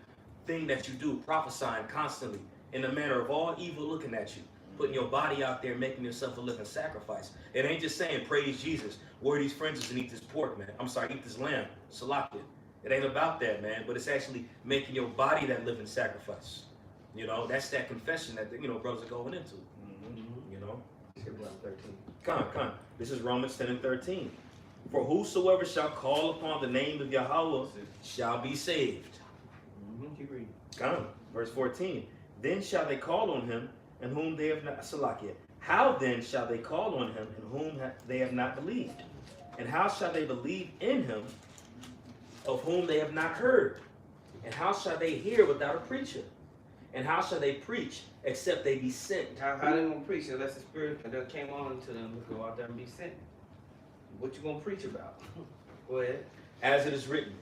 thing that you do, prophesying constantly in the manner of all evil looking at you, putting your body out there, making yourself a living sacrifice. It ain't just saying, praise Jesus, wear these fringes and eat this pork, man. I'm sorry, eat this lamb, Salakia. It ain't about that, man, but it's actually making your body that living sacrifice. You know, that's that confession that, you know, brothers are going into. You know? 13. Come. This is Romans 10 and 13. For whosoever shall call upon the name of Yahweh shall be saved. Keep reading. Come. Verse 14. Then shall they call on him in whom they have not, Salakia. How then shall they call on him in whom they have not believed? And how shall they believe in him of whom they have not heard? And how shall they hear without a preacher? And how shall they preach except they be sent? How they gonna preach unless the Spirit that came on to them to go out there and be sent? What you gonna preach about? Go ahead. As it is written,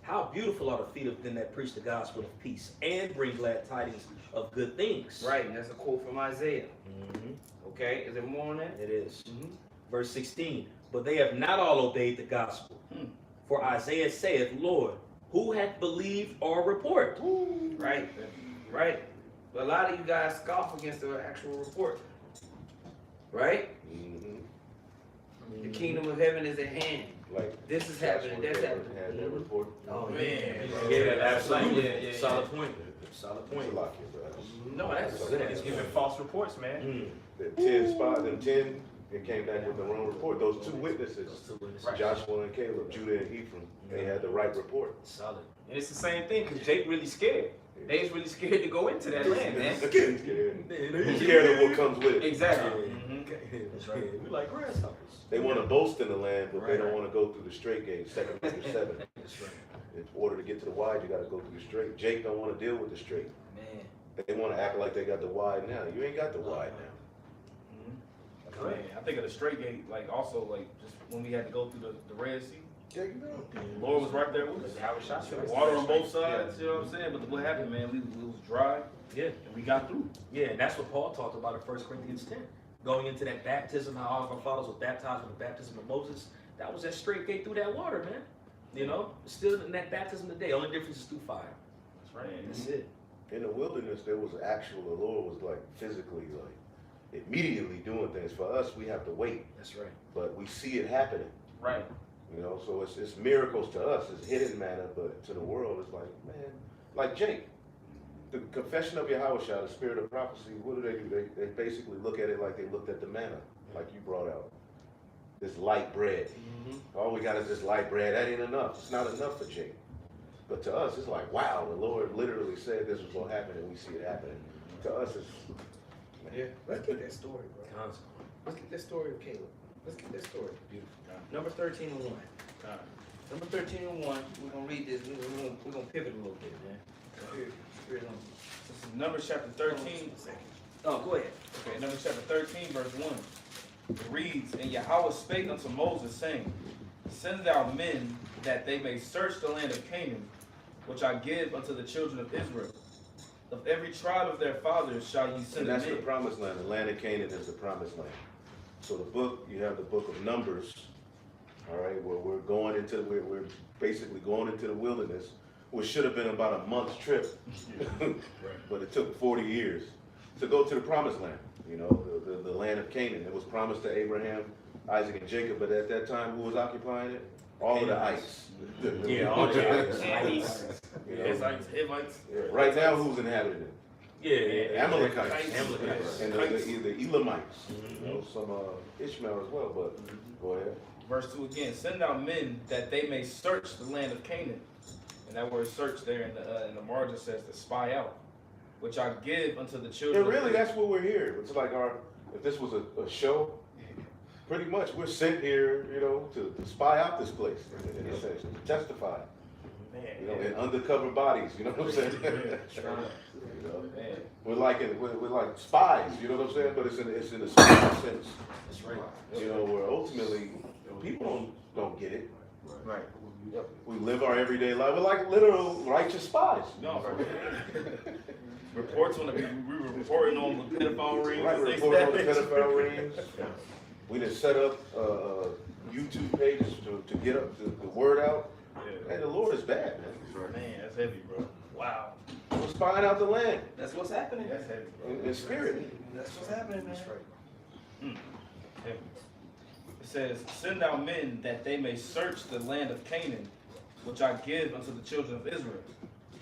how beautiful are the feet of them that preach the gospel of peace and bring glad tidings of good things. Right, and that's a quote from Isaiah. Okay, is there more on that? It is. Verse 16, but they have not all obeyed the gospel. For Isaiah saith, Lord, who hath believed our report? Right. But a lot of you guys scoff against the actual report. Right? The kingdom of heaven is at hand. Like This is happening, that's happening. Had that report. Oh man. Yeah, absolutely. Yeah. Solid point. Solid point. It's a lot here, bro. No, that's good. It's giving false reports, man. The 10 spies, them 10, it came back with the wrong report. Those two witnesses, Right. Joshua and Caleb, Judah and Ephraim, they had the right report. Solid. And it's the same thing, because Jake really scared. They was really scared to go into that land, man. Scared. Scared of what comes with it. Exactly. That's right. We like grasshoppers. They want to boast in the land, but they don't want to go through the straight gate, 2 Peter 7. That's right. In order to get to the wide, you got to go through the straight. Jake don't want to deal with the straight. Man. They want to act like they got the wide now. You ain't got the wide now. Man, I think of the straight gate, like also like just when we had to go through the Red Sea. Yeah, you know. The Lord was right there with us. Water on both sides, you know what I'm saying? But what happened, man, we was dry. Yeah. And we got through. Yeah, and that's what Paul talked about in 1 Corinthians 10. Going into that baptism, how all of our fathers were baptized with the baptism of Moses. That was that straight gate through that water, man. You know, still in that baptism today. Only difference is through fire. That's right. That's it. In the wilderness, there was actual, the Lord was like physically, like immediately doing things. For us, we have to wait, That's right. but we see it happening. Right. You know, so it's miracles to us, it's hidden manna, but to the world, it's like, man, like Jake, the confession of Yahweh, the spirit of prophecy, what do? They basically look at it like they looked at the manna, like you brought out. This light bread. All we got is this light bread. That ain't enough. It's not enough for Jake. But to us, it's like, wow, the Lord literally said this was going to happen, and we see it happening. To us, it's, Yeah. Let's get that story, bro. Consequence. Let's get that story of Caleb. Let's get that story. Beautiful. Number 13 and 1. Number 13 and 1. We're gonna read this. We're gonna pivot a little bit, man. Spirit on. This is Numbers chapter 13. Oh, go ahead. Okay, Numbers chapter 13, verse 1. It reads, And Yahweh spake unto Moses, saying, Send thou men that they may search the land of Canaan, which I give unto the children of Israel. Of every tribe of their fathers shall ye And send that's the men. promised land. The land of Canaan is the promised land. So the book, you have the book of Numbers, all right, where we're basically going into the wilderness, which should have been about a month's trip, but it took 40 years to go to the promised land, you know, the land of Canaan. It was promised to Abraham, Isaac, and Jacob, but at that time, who was occupying it? All of the ites. Yeah, all the ites. You know? Hivites. Yeah. Right now, who's inhabiting it? Yeah. Amalekites. Amalekites. And the Elamites. You know, some Ishmael as well, but go ahead. Verse 2 again, Send out men that they may search the land of Canaan. And that word search there in the margin says to spy out, which I give unto the children. And really, that's what we're here. It's like if this was a show, pretty much we're sent here, you know, to spy out this place, in a sense, to testify. Man, You know, in undercover bodies, you know what I'm saying? You know, man. we're like spies, you know what I'm saying? But it's in a spiritual sense. That's right. You know, where ultimately people don't get it. Right. We live our everyday life. We're like literal righteous spies. No, reports on we were reporting on the pedophile rings. Right, and things reporting on the like that. pedophile rings. We just set up YouTube pages to get up the word out. Yeah. And the Lord is bad, man. Man, that's heavy, bro. Wow. We're spying out the land That's what's happening. That's heavy, bro. in spirit. That's what's happening, man. That's right. Heavy. It says, Send out men that they may search the land of Canaan, which I give unto the children of Israel.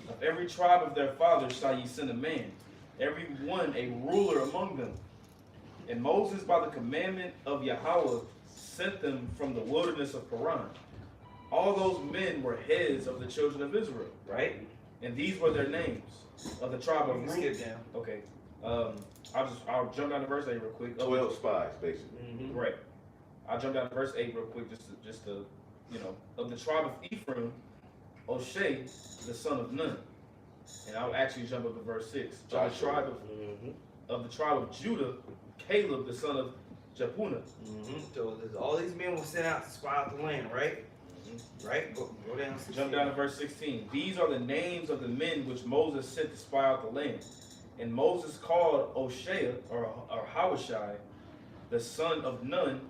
Of every tribe of their fathers shall ye send a man, every one a ruler among them. And Moses, by the commandment of Yahweh, sent them from the wilderness of Paran. All those men were heads of the children of Israel, Right? and these were their names of the tribe of You can Reuben. skip down. Okay, I'll jump down to verse 8 real quick. 12 spies, basically. Mm-hmm. Right. I'll jump down to verse 8 real quick, just to of the tribe of Ephraim, O'Shea, the son of Nun. And I'll actually jump up to verse 6. Of the tribe of Judah, Caleb, the son of Jephunneh. So all these men were sent out to spy out the land, right? Right? Go down. Jump down to verse 16. These are the names of the men which Moses sent to spy out the land. And Moses called O'Shea, or Hawashai, the son of Nun,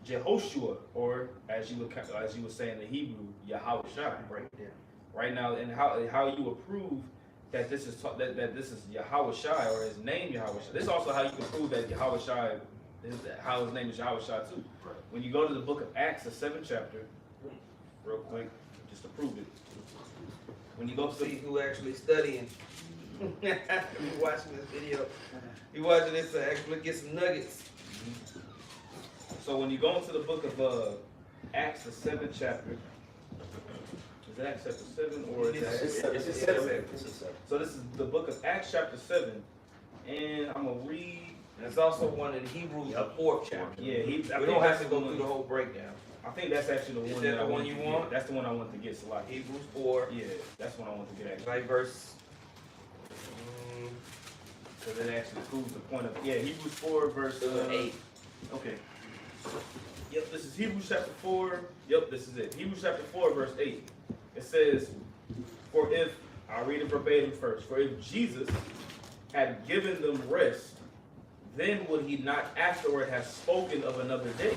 Jehoshua, or as you would say in the Hebrew, Yahushai. Right now, and how you approve that this is that this is Yahushai, or his name Yahushai. This is also how you can prove that Yahushai how his name is Yahushai too. When you go to the book of Acts, the 7th chapter, real quick, just to prove it. When you go to See who actually studying. You watching this video. You watching this to actually get some nuggets. So when you go into the book of Acts, the 7th chapter, is it Acts chapter 7 or is it? It's 7. So this is the book of Acts chapter 7, and I'm gonna read. And it's also one in Hebrews, the 4th chapter. Yeah, We don't have to go through the whole breakdown. I think that's actually the Is one that that the I one want you to want? get. That's the one I want to get. So like, Hebrews 4, yeah, that's one I want to get actually. like verse. Because it actually proves the point of it. Yeah, Hebrews 4 verse 8. Okay. Yep, this is Hebrews chapter 4. Yep, this is it. Hebrews chapter 4 verse 8. It says, for if, I'll read it verbatim first. For if Jesus had given them rest, then would he not afterward have spoken of another day?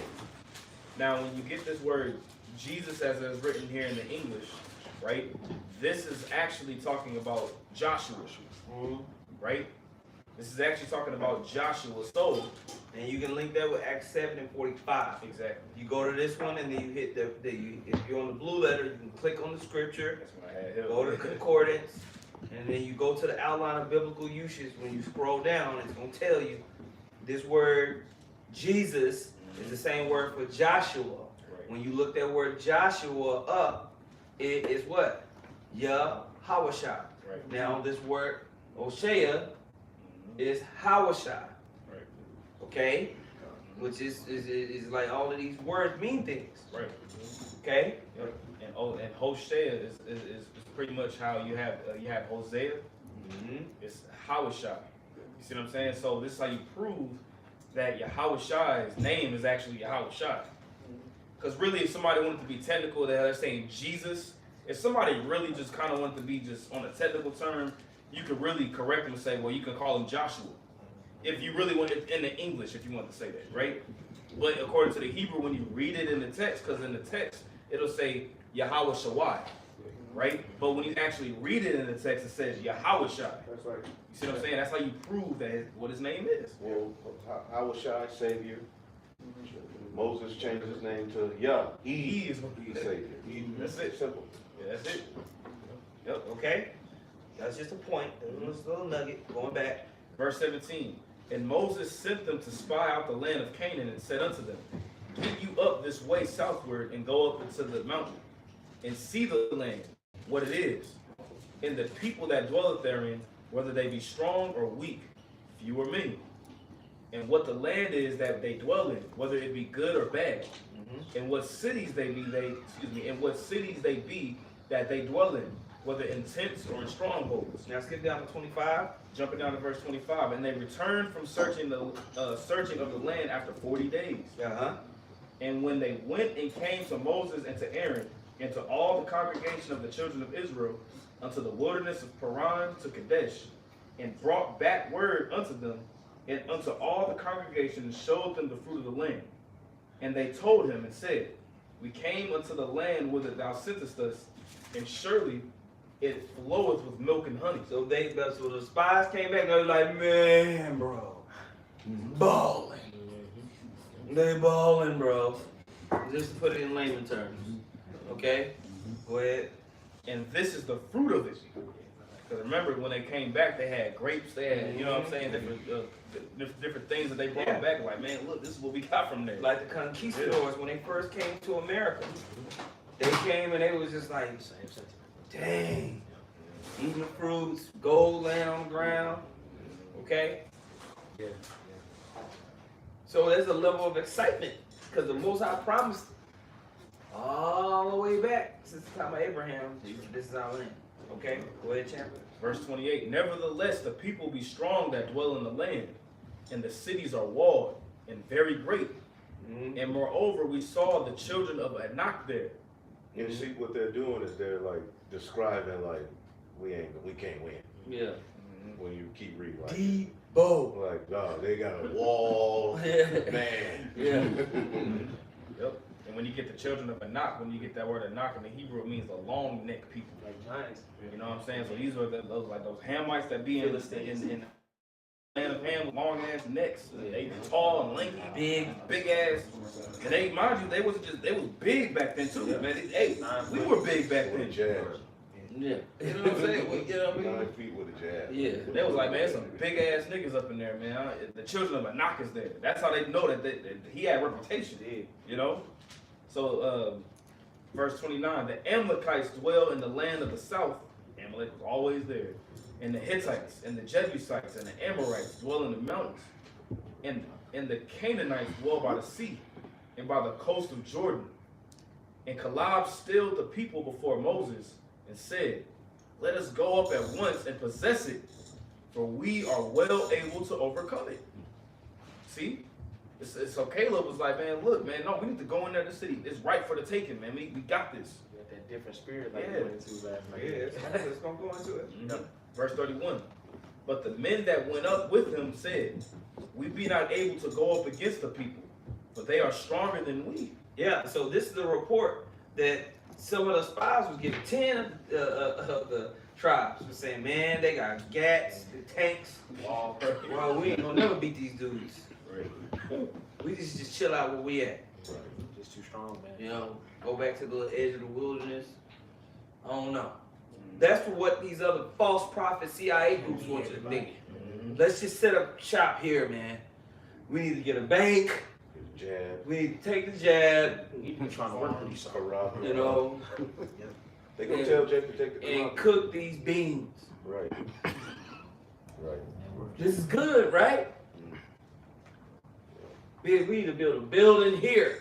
Now, when you get this word Jesus as it is written here in the English, right? This is actually talking about Joshua, right? This is actually talking about Joshua. So, And you can link that with Acts 7 and 45. exactly. You go to this one and then you hit if you're on the blue letter, you can click on the scripture, That's what I had here. go to the concordance, and then you go to the outline of biblical uses. When you scroll down, it's going to tell you this word Jesus is the same word for Joshua. Right. When you look that word Joshua up, it is what? Yahawashai. Right. Now this word Oshea is Hawashai. Right. Okay? Which is like all of these words mean things. Right. Okay? Yep. And Hosea is pretty much how you have Hosea. It's Hawashai. You see what I'm saying? So this is how you prove that Yahushai's name is actually Yahushai. Because really, if somebody wanted to be technical, they're saying Jesus. If somebody really just kind of wanted to be just on a technical term, you could really correct them and say, well, you can call him Joshua. If you really want it in the English, if you want to say that, right? But according to the Hebrew, when you read it in the text, because in the text, it'll say Yahweh Shawai, right? But when you actually read it in the text, it says Yahushai. That's right. You see what I'm saying? That's how you prove that what his name is. Well, Yahushua, Savior. Moses changed his name to Yah. He is Savior. That's it. Simple. Yeah, that's it. Yep, okay. That's just a point. This little nugget. Going back. Verse 17. And Moses sent them to spy out the land of Canaan and said unto them, get you up this way southward and go up into the mountain and see the land, what it is, and the people that dwelleth therein, whether they be strong or weak, few or many, and what the land is that they dwell in, whether it be good or bad, and what cities they be and what cities they be that they dwell in, whether in tents or in strongholds. Now skip down to 25. Jumping down to verse 25, and they returned from searching of the land after 40 days. And when they went and came to Moses and to Aaron and to all the congregation of the children of Israel unto the wilderness of Paran to Kadesh, and brought back word unto them and unto all the congregation, and showed them the fruit of the land. And they told him and said, we came unto the land whither thou sentest us, and surely it floweth with milk and honey. So the spies came back and they were like, man, bro, balling. They balling, bro. Just to put it in layman terms. Okay? Go ahead. And this is the fruit of it. Because remember, when they came back, they had grapes, they had, you know what I'm saying, different things that they brought back. Like, man, look, this is what we got from there. Like the conquistadors, when they first came to America, they came and they was just like, dang, eating the fruits, gold laying on the ground. Okay? Yeah. So there's a level of excitement because the Most High promised all the way back since the time of Abraham, this is our land. Okay? Go ahead, champion. Verse 28, nevertheless, the people be strong that dwell in the land, and the cities are walled and very great. And moreover, we saw the children of Anak there. You see what they're doing is they're like describing like we can't win. Yeah. When you keep reading like Deep bow. like dog, they got a wall, man. Yeah. Yep. And when you get the children of Anak, when you get that word Anak in the Hebrew, it means a long neck people. Like giants. You know what I'm saying? So these are those Hamites that be in the land of Ham with long ass necks. They tall and lanky, big ass. And they, mind you, they was big back then too, man. We were big back With a then. jab. Yeah. You know what I'm saying? You know what I mean? 9 feet with a jab. Yeah. They was like, man, some big ass niggas up in there, man. The children of Anak is there. That's how they know that he had reputation. You know? So, verse 29, the Amalekites dwell in the land of the south. Amalek was always there. And the Hittites and the Jebusites and the Amorites dwell in the mountains. And the Canaanites dwell by the sea and by the coast of Jordan. And Caleb stilled the people before Moses and said, let us go up at once and possess it, for we are well able to overcome it. See? So Caleb was like, man, look, man, no, we need to go in there to the city. It's right for the taking, man. We got this. You got that different spirit like Yeah. we went into last night. It's going to go into it. Verse 31. But the men that went up with him said, we be not able to go up against the people, but they are stronger than we. Yeah, so this is the report that some of the spies was giving. 10 of the tribes was saying, man, they got gats, tanks. Well, we ain't gonna never beat these dudes. We just chill out where we at. Just too strong, man. You know, go back to the edge of the wilderness. I don't know. That's for what these other false prophet CIA groups want you to think. Let's just set up shop here, man. We need to get a bank. Jab. We need to take the jab. You've been trying to work with these Corrupt. You know, They gonna tell Jake to take the and corrupt. cook these beans. Right. Right. This is good, right? We need to build a building here.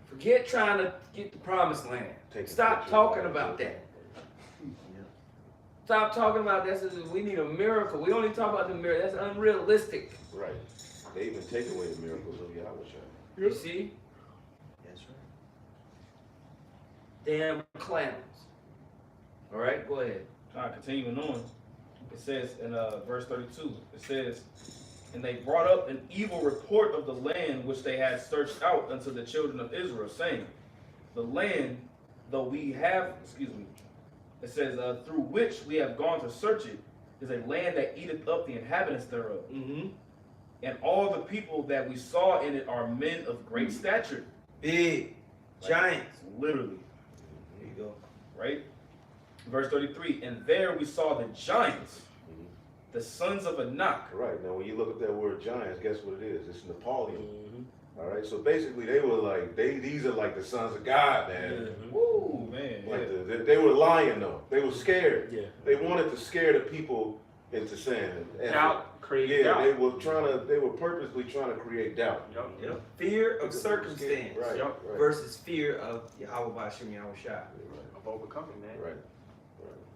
Forget trying to get the promised land. Stop talking about that. Stop talking about that. We need a miracle. We only talk about the miracle. That's unrealistic. Right. They even take away the miracles of Yahweh. You see? That's right. Damn clowns. All right, go ahead. All right, continuing on. It says in verse 32, it says, and they brought up an evil report of the land which they had searched out unto the children of Israel, saying, the land, though we have, it says, through which we have gone to search it, is a land that eateth up the inhabitants thereof. Mm-hmm. And all the people that we saw in it are men of great stature. Big. Giants. Literally. There you go. Right? Verse 33, and there we saw the giants, the sons of Anak. Right, now when you look at that word giants, guess what it is? It's Napoleon. Mm-hmm. All right, so basically they were like, these are like the sons of God, man. Mm-hmm. Woo, man. Like they were lying though. They were scared. Yeah. They wanted to scare the people into sin. And Doubt, create yeah, doubt. they were purposely trying to create doubt. Yep. Fear of circumstance Right, right. versus fear of Yahweh Bashim Yahushua. Of overcoming, man. Right.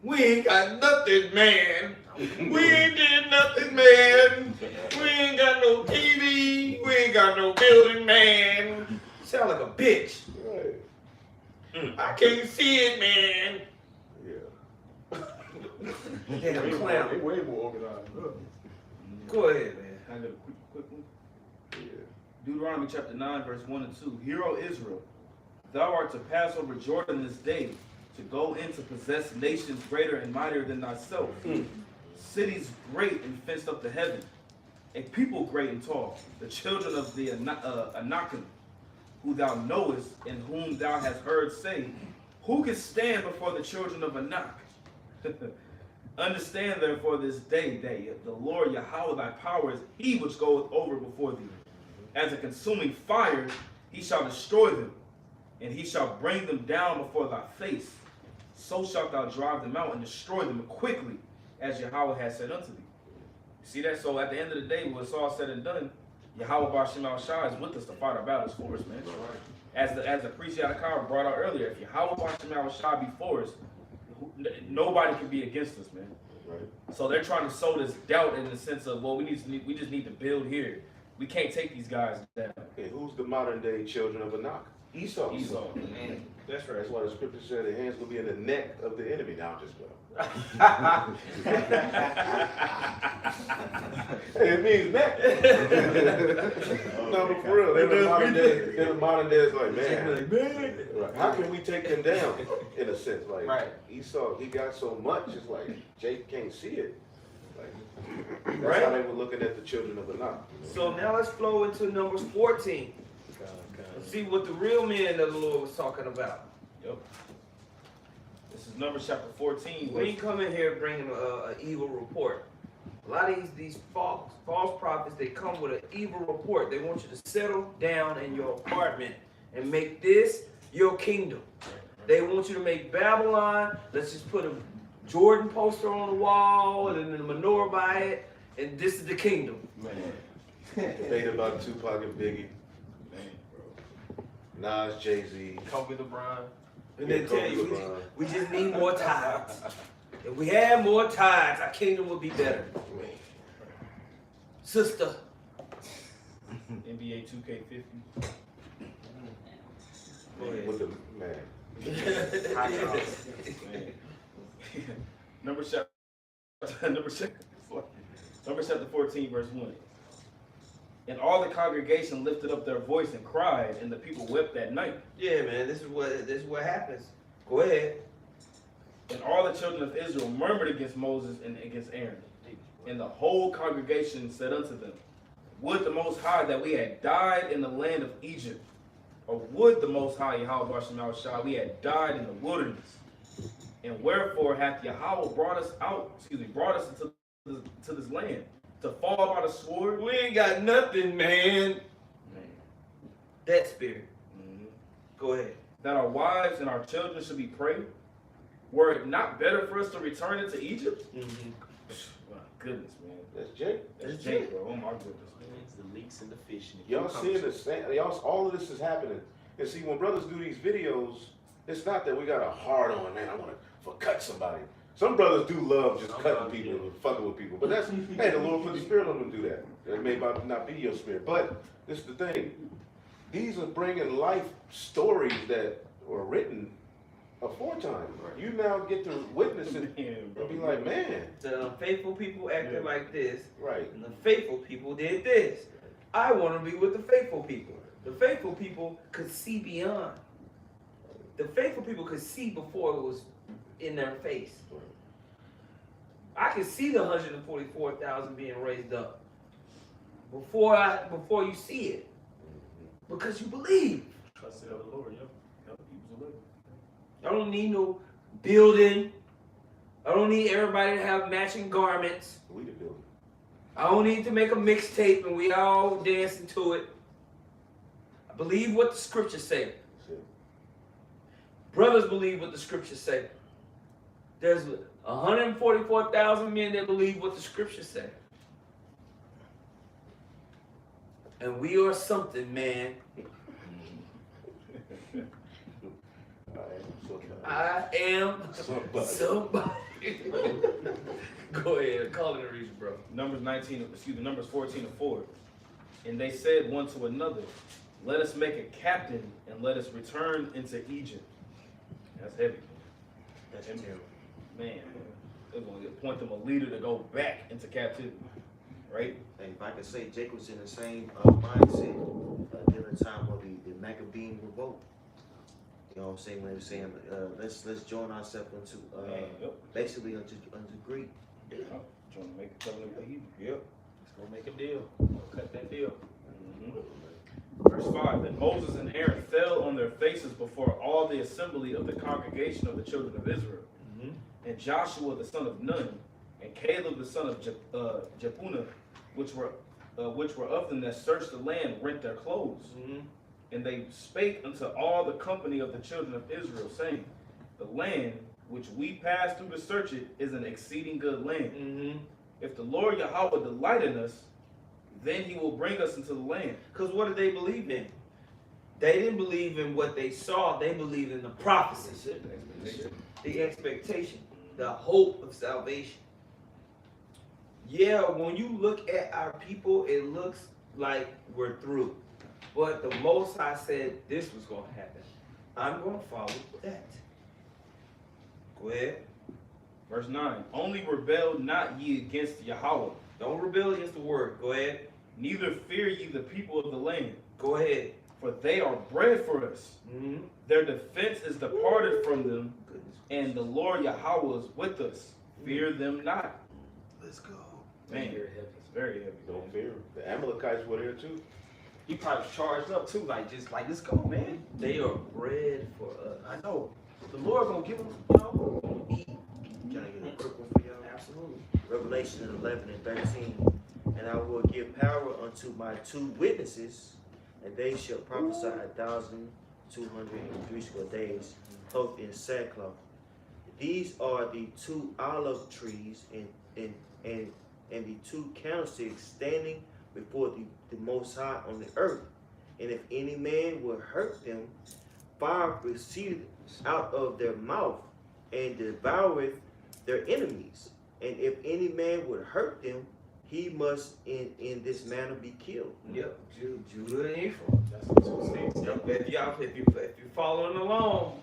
We ain't got nothing, man. We ain't did nothing, man. We ain't got no TV. We ain't got no building, man. You sound like a bitch. Right. I can't see it, man. Yeah. Damn They clown. way more organized. Go ahead, man. I got a quick one. Yeah. Deuteronomy chapter 9, verse 1 and 2. Hear, O Israel, thou art to pass over Jordan this day, to go in to possess nations greater and mightier than thyself, cities great and fenced up to heaven, a people great and tall, the children of the Anakim, who thou knowest, and whom thou hast heard say, who can stand before the children of Anak? Understand therefore this day that the Lord Yahweh thy power is he which goeth over before thee. As a consuming fire, he shall destroy them, and he shall bring them down before thy face. So shalt thou drive them out and destroy them quickly, as Yahweh has said unto thee. See that? So at the end of the day, when it's all said and done, Yahweh Bashim Shai is with us to fight our battles for us, man. As the priest Yadakar brought out earlier, if Yahweh Bashim Shai be for us, nobody can be against us, man. Right. So they're trying to sow this doubt in the sense of, well, we just need to build here. We can't take these guys down. And who's the modern day children of Anak? Esau. Esau. Man, that's right. That's why the scripture said the hands will be in the neck of the enemy. Now I'm just Hey, it means neck. No, but for real, they're the modern day. It's like, man, right. How can we take them down? In a sense, like Right. Esau, he got so much. It's like Jake can't see it. Like, that's Right. how they were looking at the children of Anak. So now let's flow into Numbers 14. Let's see what the real men of the Lord was talking about. Yep. This is Numbers chapter 14. We ain't come in here bringing an evil report. A lot of these false prophets, they come with an evil report. They want you to settle down in your apartment and make this your kingdom. They want you to make Babylon, let's just put a Jordan poster on the wall and then the menorah by it, and this is the kingdom. Debate about Tupac and Biggie. Nas, Jay-Z. Kobe LeBron. And then tell you, we just need more tithes. If we had more tithes, our kingdom would be better. Sister. NBA 2K50. Go ahead. With the man. Numbers chapter 14, verse 1. And all the congregation lifted up their voice and cried, and the people wept that night. Yeah, man, this is what happens. Go ahead. And all the children of Israel murmured against Moses and against Aaron. And the whole congregation said unto them, would the Most High that we had died in the land of Egypt, or would the Most High Yahweh Bashim Shai we had died in the wilderness? And wherefore hath Yahweh brought us into this land, to fall by the sword? We ain't got nothing, man. That spirit. Go ahead. That our wives and our children should be prey? Were it not better for us to return into Egypt? My goodness, man. That's Jake. That's Jake, bro. Oh my goodness, man. It's the leaks and the fish. And the Y'all seeing this? Y'all, all of this is happening. And see, when brothers do these videos, it's not that we got a hard on, man. I want to cut somebody. Some brothers do love just cutting people and fucking with people. But that's, hey, the Lord put the spirit on them to do that. That may not be your spirit. But this is the thing. These are bringing life stories that were written aforetime. You now get to witness it and be like, man. The unfaithful people acted like this. Right. And the faithful people did this. I want to be with the faithful people. The faithful people could see beyond. The faithful people could see before it was in their face. I could see the 144,000 being raised up before you see it, because you believe. Trusted of the Lord, yep. I don't need no building. I don't need everybody to have matching garments. We the building. I don't need to make a mixtape and we all dancing to it. I believe what the scriptures say. Brothers believe what the scriptures say. There's 144,000 men that believe what the scriptures say. And we are something, man. I am somebody. Go ahead, call it a reason, bro. Numbers 14 and 4. And they said one to another, let us make a captain and let us return into Egypt. That's heavy. That's terrible. Man, they're going to appoint them a leader to go back into captivity. Right? And if I could say, Jacob was in the same mindset during the time of the Maccabean revolt. You know what I'm saying? When they were saying, let's join ourselves into basically unto Greek. Trying to make a covenant with the Hebrew. Yep. Let's go make a deal. Cut that deal. Verse 5, then Moses and Aaron fell on their faces before all the assembly of the congregation of the children of Israel. And Joshua the son of Nun, and Caleb the son of Jephunneh, which were of them that searched the land, rent their clothes. And they spake unto all the company of the children of Israel, saying, the land which we passed through to search it is an exceeding good land. If the Lord Yahweh delight in us, then he will bring us into the land. Because what did they believe in? They didn't believe in what they saw. They believed in the prophecy, the expectation, the hope of salvation. Yeah, when you look at our people, it looks like we're through. But the Most High said this was going to happen. I'm going to follow that. Go ahead. Verse 9, only rebel not ye against Yahweh. Don't rebel against the word. Go ahead. Neither fear ye the people of the land. Go ahead. For they are bread for us. Their defense is departed from them, and the Lord Yahweh is with us. Fear them not. Let's go. Man, it's very heavy. Don't fear. The Amalekites were there too. He probably was charged up too, like let's go, man. They are bread for us. I know. The Lord gonna give them, you know, eat. Can I get a quick one for y'all? Absolutely. Revelation 11 and 13. And I will give power unto my 2 witnesses, and they shall prophesy 1,203 score days, clothed in sackcloth. These are the 2 olive trees and the 2 candlesticks standing before the Most High on the earth. And if any man will hurt them, fire proceedeth out of their mouth and devoureth their enemies. And if any man would hurt them, he must in this manner be killed. Yep, Judah and Ephraim. That's the 2 states. If you're following along,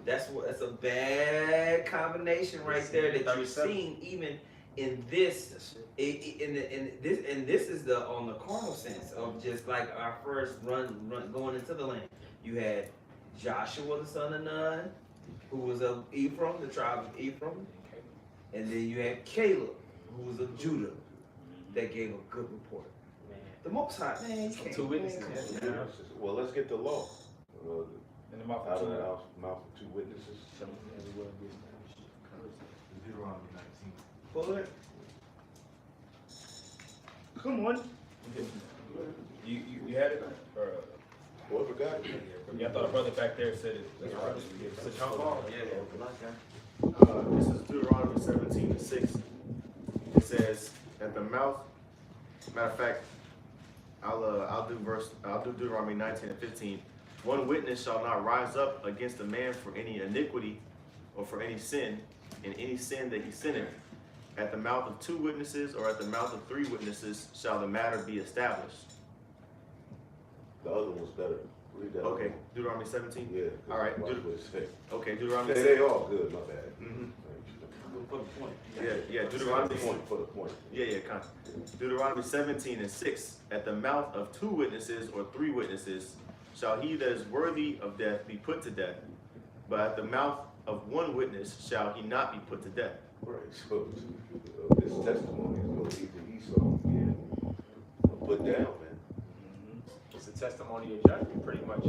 that's a bad combination right there that you're seeing even in this. This is the on the carnal sense of just like our first run going into the land. You had Joshua the son of Nun, who was of Ephraim, the tribe of Ephraim, and then you had Caleb, who was of Judah, that gave a good report. The Most High, man, 2 witnesses. Well, let's get the law. In the mouth Out of of 2 the mouth of 2 witnesses. Deuteronomy 19. Pull it. Come on. You had it? Or, Whoever got it. yeah, I thought a brother back there said it. That's right. It's a jump ball. This is Deuteronomy 17 and 6. It says, at the mouth, matter of fact, I'll do Deuteronomy 19 and 15. One witness shall not rise up against a man for any iniquity or for any sin, in any sin that he sinneth. At the mouth of 2 witnesses or at the mouth of 3 witnesses shall the matter be established. The other one's better. Read that. Okay, Deuteronomy 17? Yeah. All right, Watch what it say. Okay, Deuteronomy They all good, my bad. For the point. Yeah, Deuteronomy. For the point. Yeah, Deuteronomy 17 and 6. At the mouth of 2 witnesses or 3 witnesses shall he that is worthy of death be put to death. But at the mouth of 1 witness shall he not be put to death. Right, so this testimony is going to lead to Esau being put down, man. It's a testimony of judgment, pretty much.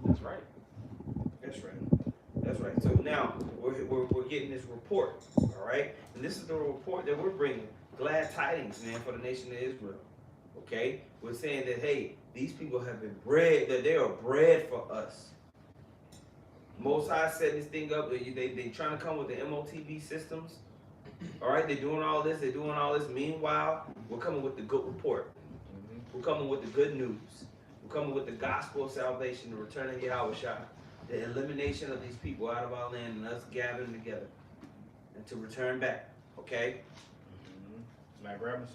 That's right. That's right. That's right. So now we're getting this report, all right? And this is the report that we're bringing. Glad tidings, man, for the nation of Israel. Okay? We're saying that, hey, these people have been bred, that they are bred for us. Most High set this thing up. They trying to come with the MOTB systems. All right, they're doing all this. They're doing all this. Meanwhile, we're coming with the good report. We're coming with the good news. We're coming with the gospel of salvation, the return of Yahweh Shai, the elimination of these people out of our land, and us gathering together and to return back. Okay. May I grab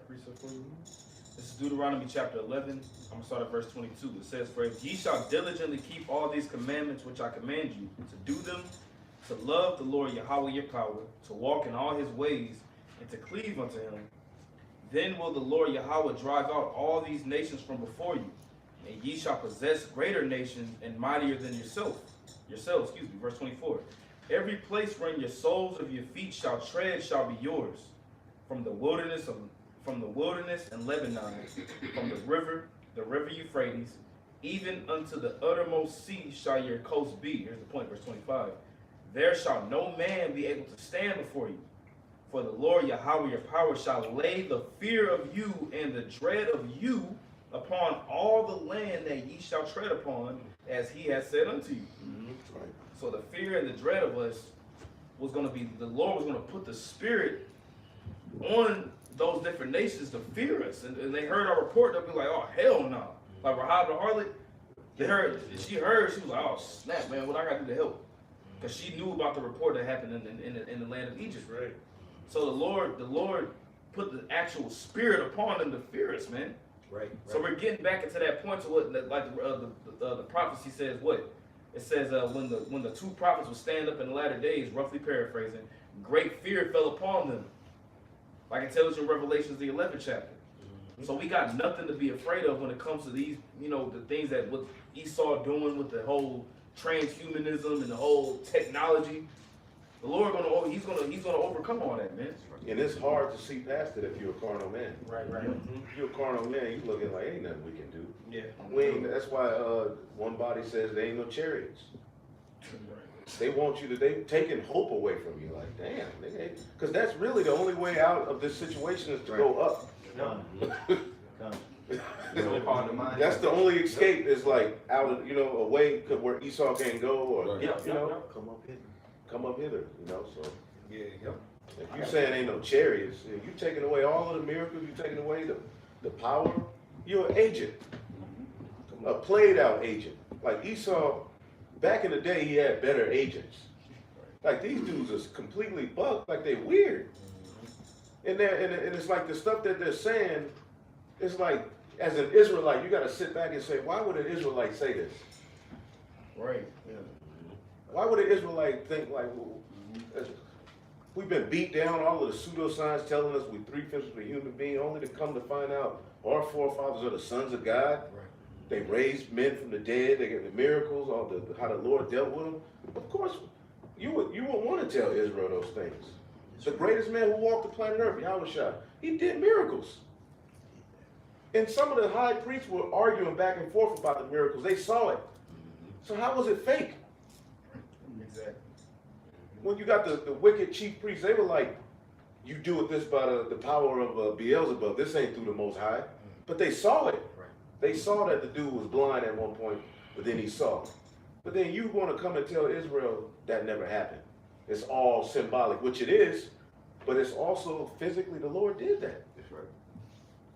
precept for you? This is Deuteronomy chapter 11. I'm going to start at verse 22. It says, "For if ye shall diligently keep all these commandments which I command you, to do them, to love the Lord Yahweh your power, to walk in all his ways, and to cleave unto him, then will the Lord Yahweh drive out all these nations from before you, and ye shall possess greater nations and mightier than yourselves. Verse 24. Every place wherein your soles of your feet shall tread shall be yours, from the wilderness and Lebanon, from the river Euphrates, even unto the uttermost sea shall your coast be." Here's the point, verse 25. "There shall no man be able to stand before you. For the Lord Yahweh your power shall lay the fear of you and the dread of you upon all the land that ye shall tread upon, as he has said unto you." Right. So the fear and the dread of us was going to be, the Lord was going to put the spirit on those different nations to fear us. And they heard our report, they'll be like, "Oh, hell no." Like Rahab the harlot, she was like, "Oh, snap, man, what I got to do to help?" Because she knew about the report that happened in the land of Egypt. Right. So the Lord put the actual spirit upon them to fear us, man. Right. So we're getting back into that point to what, like the prophecy says. What it says, when the 2 prophets will stand up in the latter days, roughly paraphrasing, great fear fell upon them, like it tells you in Revelations the 11th chapter. So we got nothing to be afraid of when it comes to these, the things that what Esau doing with the whole transhumanism and the whole technology. The Lord he's gonna overcome all that, man. And it's hard to see past it if you're a carnal man. Right. If you're a carnal man, you looking like ain't nothing we can do. Yeah. That's why one body says there ain't no chariots. They want you to, they taking hope away from you. Like, damn, because that's really the only way out of this situation is to go up. That's the only escape is like out of, away where Esau can't go, or come up hither, so. Yeah. If you saying ain't no chariots, you taking away all of the miracles, you taking away the power, you're an agent. A played out agent. Like Esau, back in the day, he had better agents. Like these dudes are completely bugged, like they weird. And it's like the stuff that they're saying, it's like, as an Israelite, you gotta sit back and say, why would an Israelite say this? Right. Why would an Israelite think like, we've been beat down, all of the pseudoscience telling us we're 3/5 of a human being, only to come to find out our forefathers are the sons of God. Right. They raised men from the dead. They got the miracles, how the Lord dealt with them. Of course, you would want to tell Israel those things. The greatest man who walked the planet Earth, Yahweh Shai, he did miracles. And some of the high priests were arguing back and forth about the miracles. They saw it. So how was it fake? Exactly. When you got the wicked chief priests, they were like, you do it this by the power of Beelzebub. This ain't through the Most High. But they saw it. Right. They saw that the dude was blind at one point, but then he saw. But then you want to come and tell Israel that never happened. It's all symbolic, which it is, but it's also physically the Lord did that. That's right.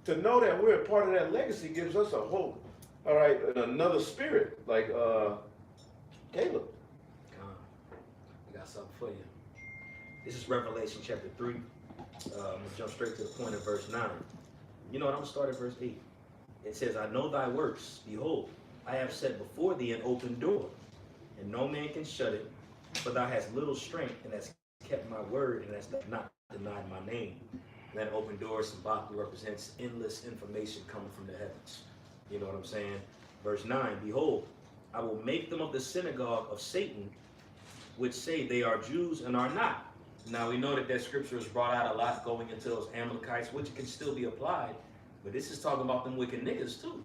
To know that we're a part of that legacy gives us a hope. All right, and another spirit, like Caleb. I got something for you. This is Revelation chapter 3. I'm going to jump straight to the point of verse 9. You know what? I'm going to start at verse 8. It says, I know thy works. Behold, I have set before thee an open door, and no man can shut it. For thou hast little strength, and hast kept my word, and hast not denied my name. And that open door symbolically represents endless information coming from the heavens. You know what I'm saying? Verse 9, behold, I will make them of the synagogue of Satan, which say they are Jews and are not. Now we know that that scripture is brought out a lot going into those Amalekites, which can still be applied. But this is talking about them wicked niggas too.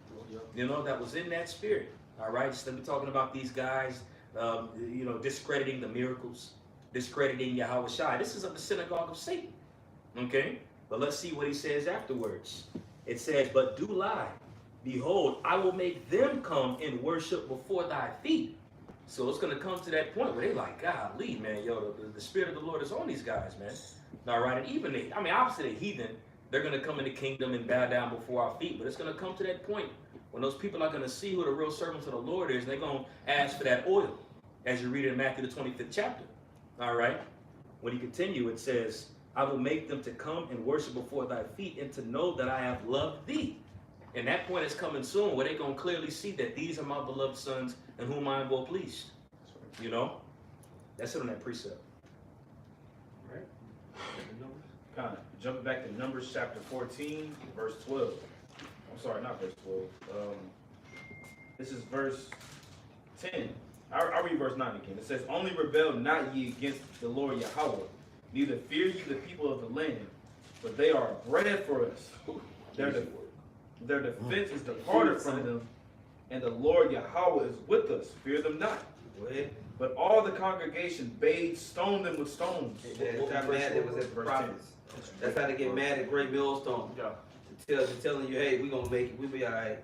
You know, that was in that spirit. All right, so we're talking about these guys, you know, discrediting the miracles, discrediting Yahweh Shai. This is of the synagogue of Satan. Okay, but let's see what he says afterwards. It says, but do lie. Behold, I will make them come and worship before thy feet. So it's going to come to that point where they like, golly, man, yo, the Spirit of the Lord is on these guys, man. All right, and even, obviously the heathen, they're going to come in the kingdom and bow down before our feet. But it's going to come to that point when those people are going to see who the real servants of the Lord is, and they're going to ask for that oil, as you read in Matthew the 25th chapter. All right, when you continue, it says, I will make them to come and worship before thy feet, and to know that I have loved thee. And that point is coming soon, where they're going to clearly see that these are my beloved sons in whom I am well pleased. You know? That's it on that precept. Right? Kind of jumping back to Numbers chapter 14, verse 12. I'm sorry, not verse 12. This is verse 10. I'll read verse 9 again. It says, only rebel not ye against the Lord Yahweh, neither fear ye the people of the land, but they are bread for us. Their defense is departed from them, and the Lord Yahweh is with us. Fear them not. But all the congregation bade stone them with stones. That's how mad they was at the prophets. That's how they get mad at Great Millstone. Telling you, hey, we gonna make it. We be all right.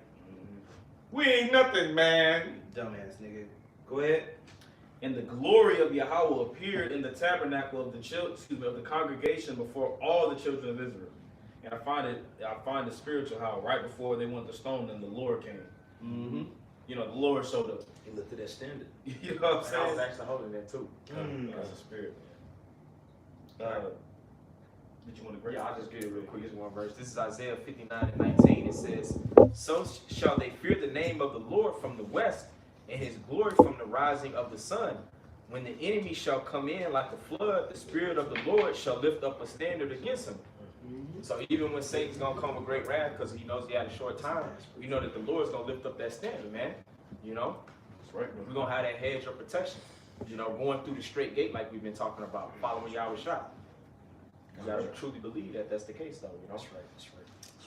We ain't nothing, man. Dumbass nigga. Go ahead. And the glory of Yahweh appeared in the tabernacle of the congregation before all the children of Israel. And I find the spiritual how right before they went to stone them, the Lord came. Mm-hmm. You know, the Lord showed up. He lifted that standard. You know what I'm saying? I was actually holding that too. That's a spirit, man. Did you want to break? Yeah, I'll just get it real quick. Just one verse. This is Isaiah 59 and 19. It says, so shall they fear the name of the Lord from the west, and his glory from the rising of the sun. When the enemy shall come in like a flood, the Spirit of the Lord shall lift up a standard against him. So even when Satan's going to come with great wrath, because he knows he had a short time, we know that the Lord's going to lift up that standard, man. You know? That's right, man. We're going to have that hedge of protection. You know, going through the straight gate like we've been talking about, following Yahweh Shai. You got to truly believe that that's the case, though. You know?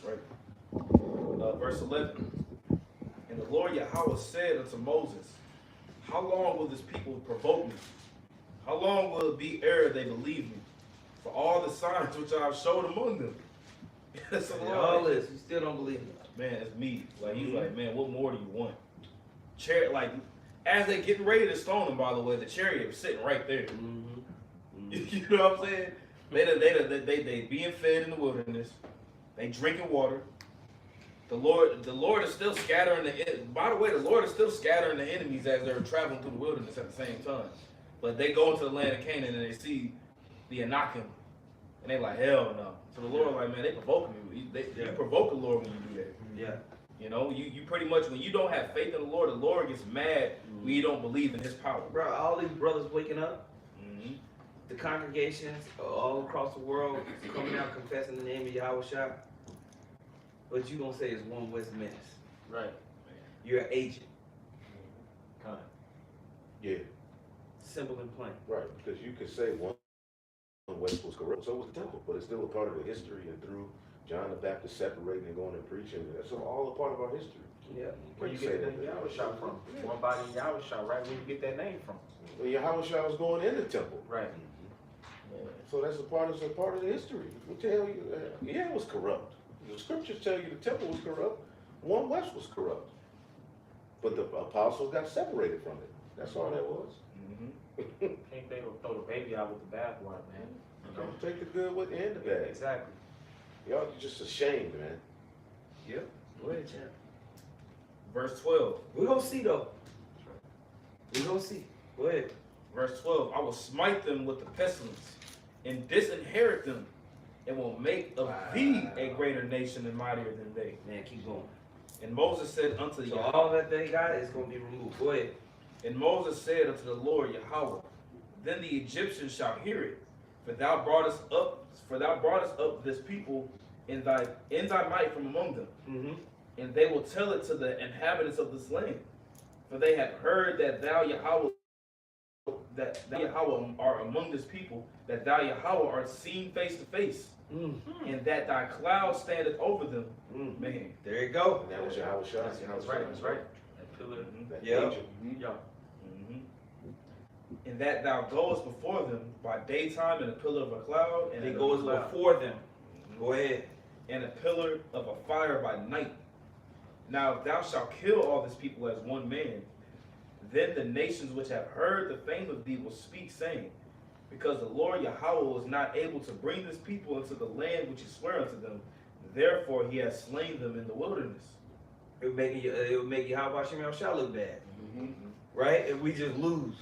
That's right. Verse 11. And the Lord Yahweh said unto Moses, how long will this people provoke me? How long will it be ere they believe me? For all the signs which I have showed among them. That's a lot. All this, you still don't believe me. Man, it's me. Like, he's like, man, what more do you want? Like, as they getting ready to stone him, by the way, the chariot was sitting right there. You know what I'm saying? They being fed in the wilderness. They drinking water. The Lord is still scattering by the way, the Lord is still scattering the enemies as they're traveling through the wilderness at the same time. But they go into the land of Canaan and they see the Anakim. And they like, hell no. So the Lord like, man, they provoking me. You provoke the Lord when you do that. Yeah. You know, you pretty much, when you don't have faith in the Lord gets mad when you don't believe in his power. Bro, all these brothers waking up, the congregations all across the world coming out confessing the name of Yahweh Shai. But you gonna say it's one West Menace. Right. You're an agent. Kind. Yeah, Simple and plain. right, because you could say one West was corrupt, so was the temple, but it's still a part of the history, and through John the Baptist separating and going and preaching, that's all a part of our history. Yeah. Where you get the name Yahweh Shai from? One body in Yahweh Shai, right? Where you get that name from? Well, Yahweh Shai was going in the temple. Right. So that's a part of the history. We tell you, yeah, it was corrupt. The scriptures tell you the temple was corrupt. One West was corrupt. But the apostles got separated from it. That's all that was. Can't they throw the baby out with the bathwater, man? You know? Take the good with the end of Yeah, that. exactly. Y'all just ashamed, man. Yep. Go ahead, champ. Verse 12. We're gonna see though. We're gonna see. Go ahead. Verse 12. I will smite them with the pestilence and disinherit them, and will make of thee a greater nation and mightier than they. Man, keep going. And Moses said unto So Yahweh, all that they got is going to be removed. Go ahead. and Moses said unto the Lord Yahweh, then the Egyptians shall hear it, for thou broughtest up this people in thy might from among them, and they will tell it to the inhabitants of this land, for they have heard that thou Yahweh are among this people, that thou Yahweh art seen face to face, and that thy cloud standeth over them. Man, There you go. And that was Yahweh Shai. That's right. That's right. That pillar. That Yeah. angel. Yeah. And that thou goest before them by daytime in a pillar of a cloud, and He in a goes cloud, before them. Go ahead. and a pillar of a fire by night. Now if thou shalt kill all this people as one man, then the nations which have heard the fame of thee will speak, saying, because the Lord Yahweh was not able to bring this people into the land which he sware unto them, therefore he has slain them in the wilderness. It would make Yahweh Shem Shah look bad. Right? If we just lose.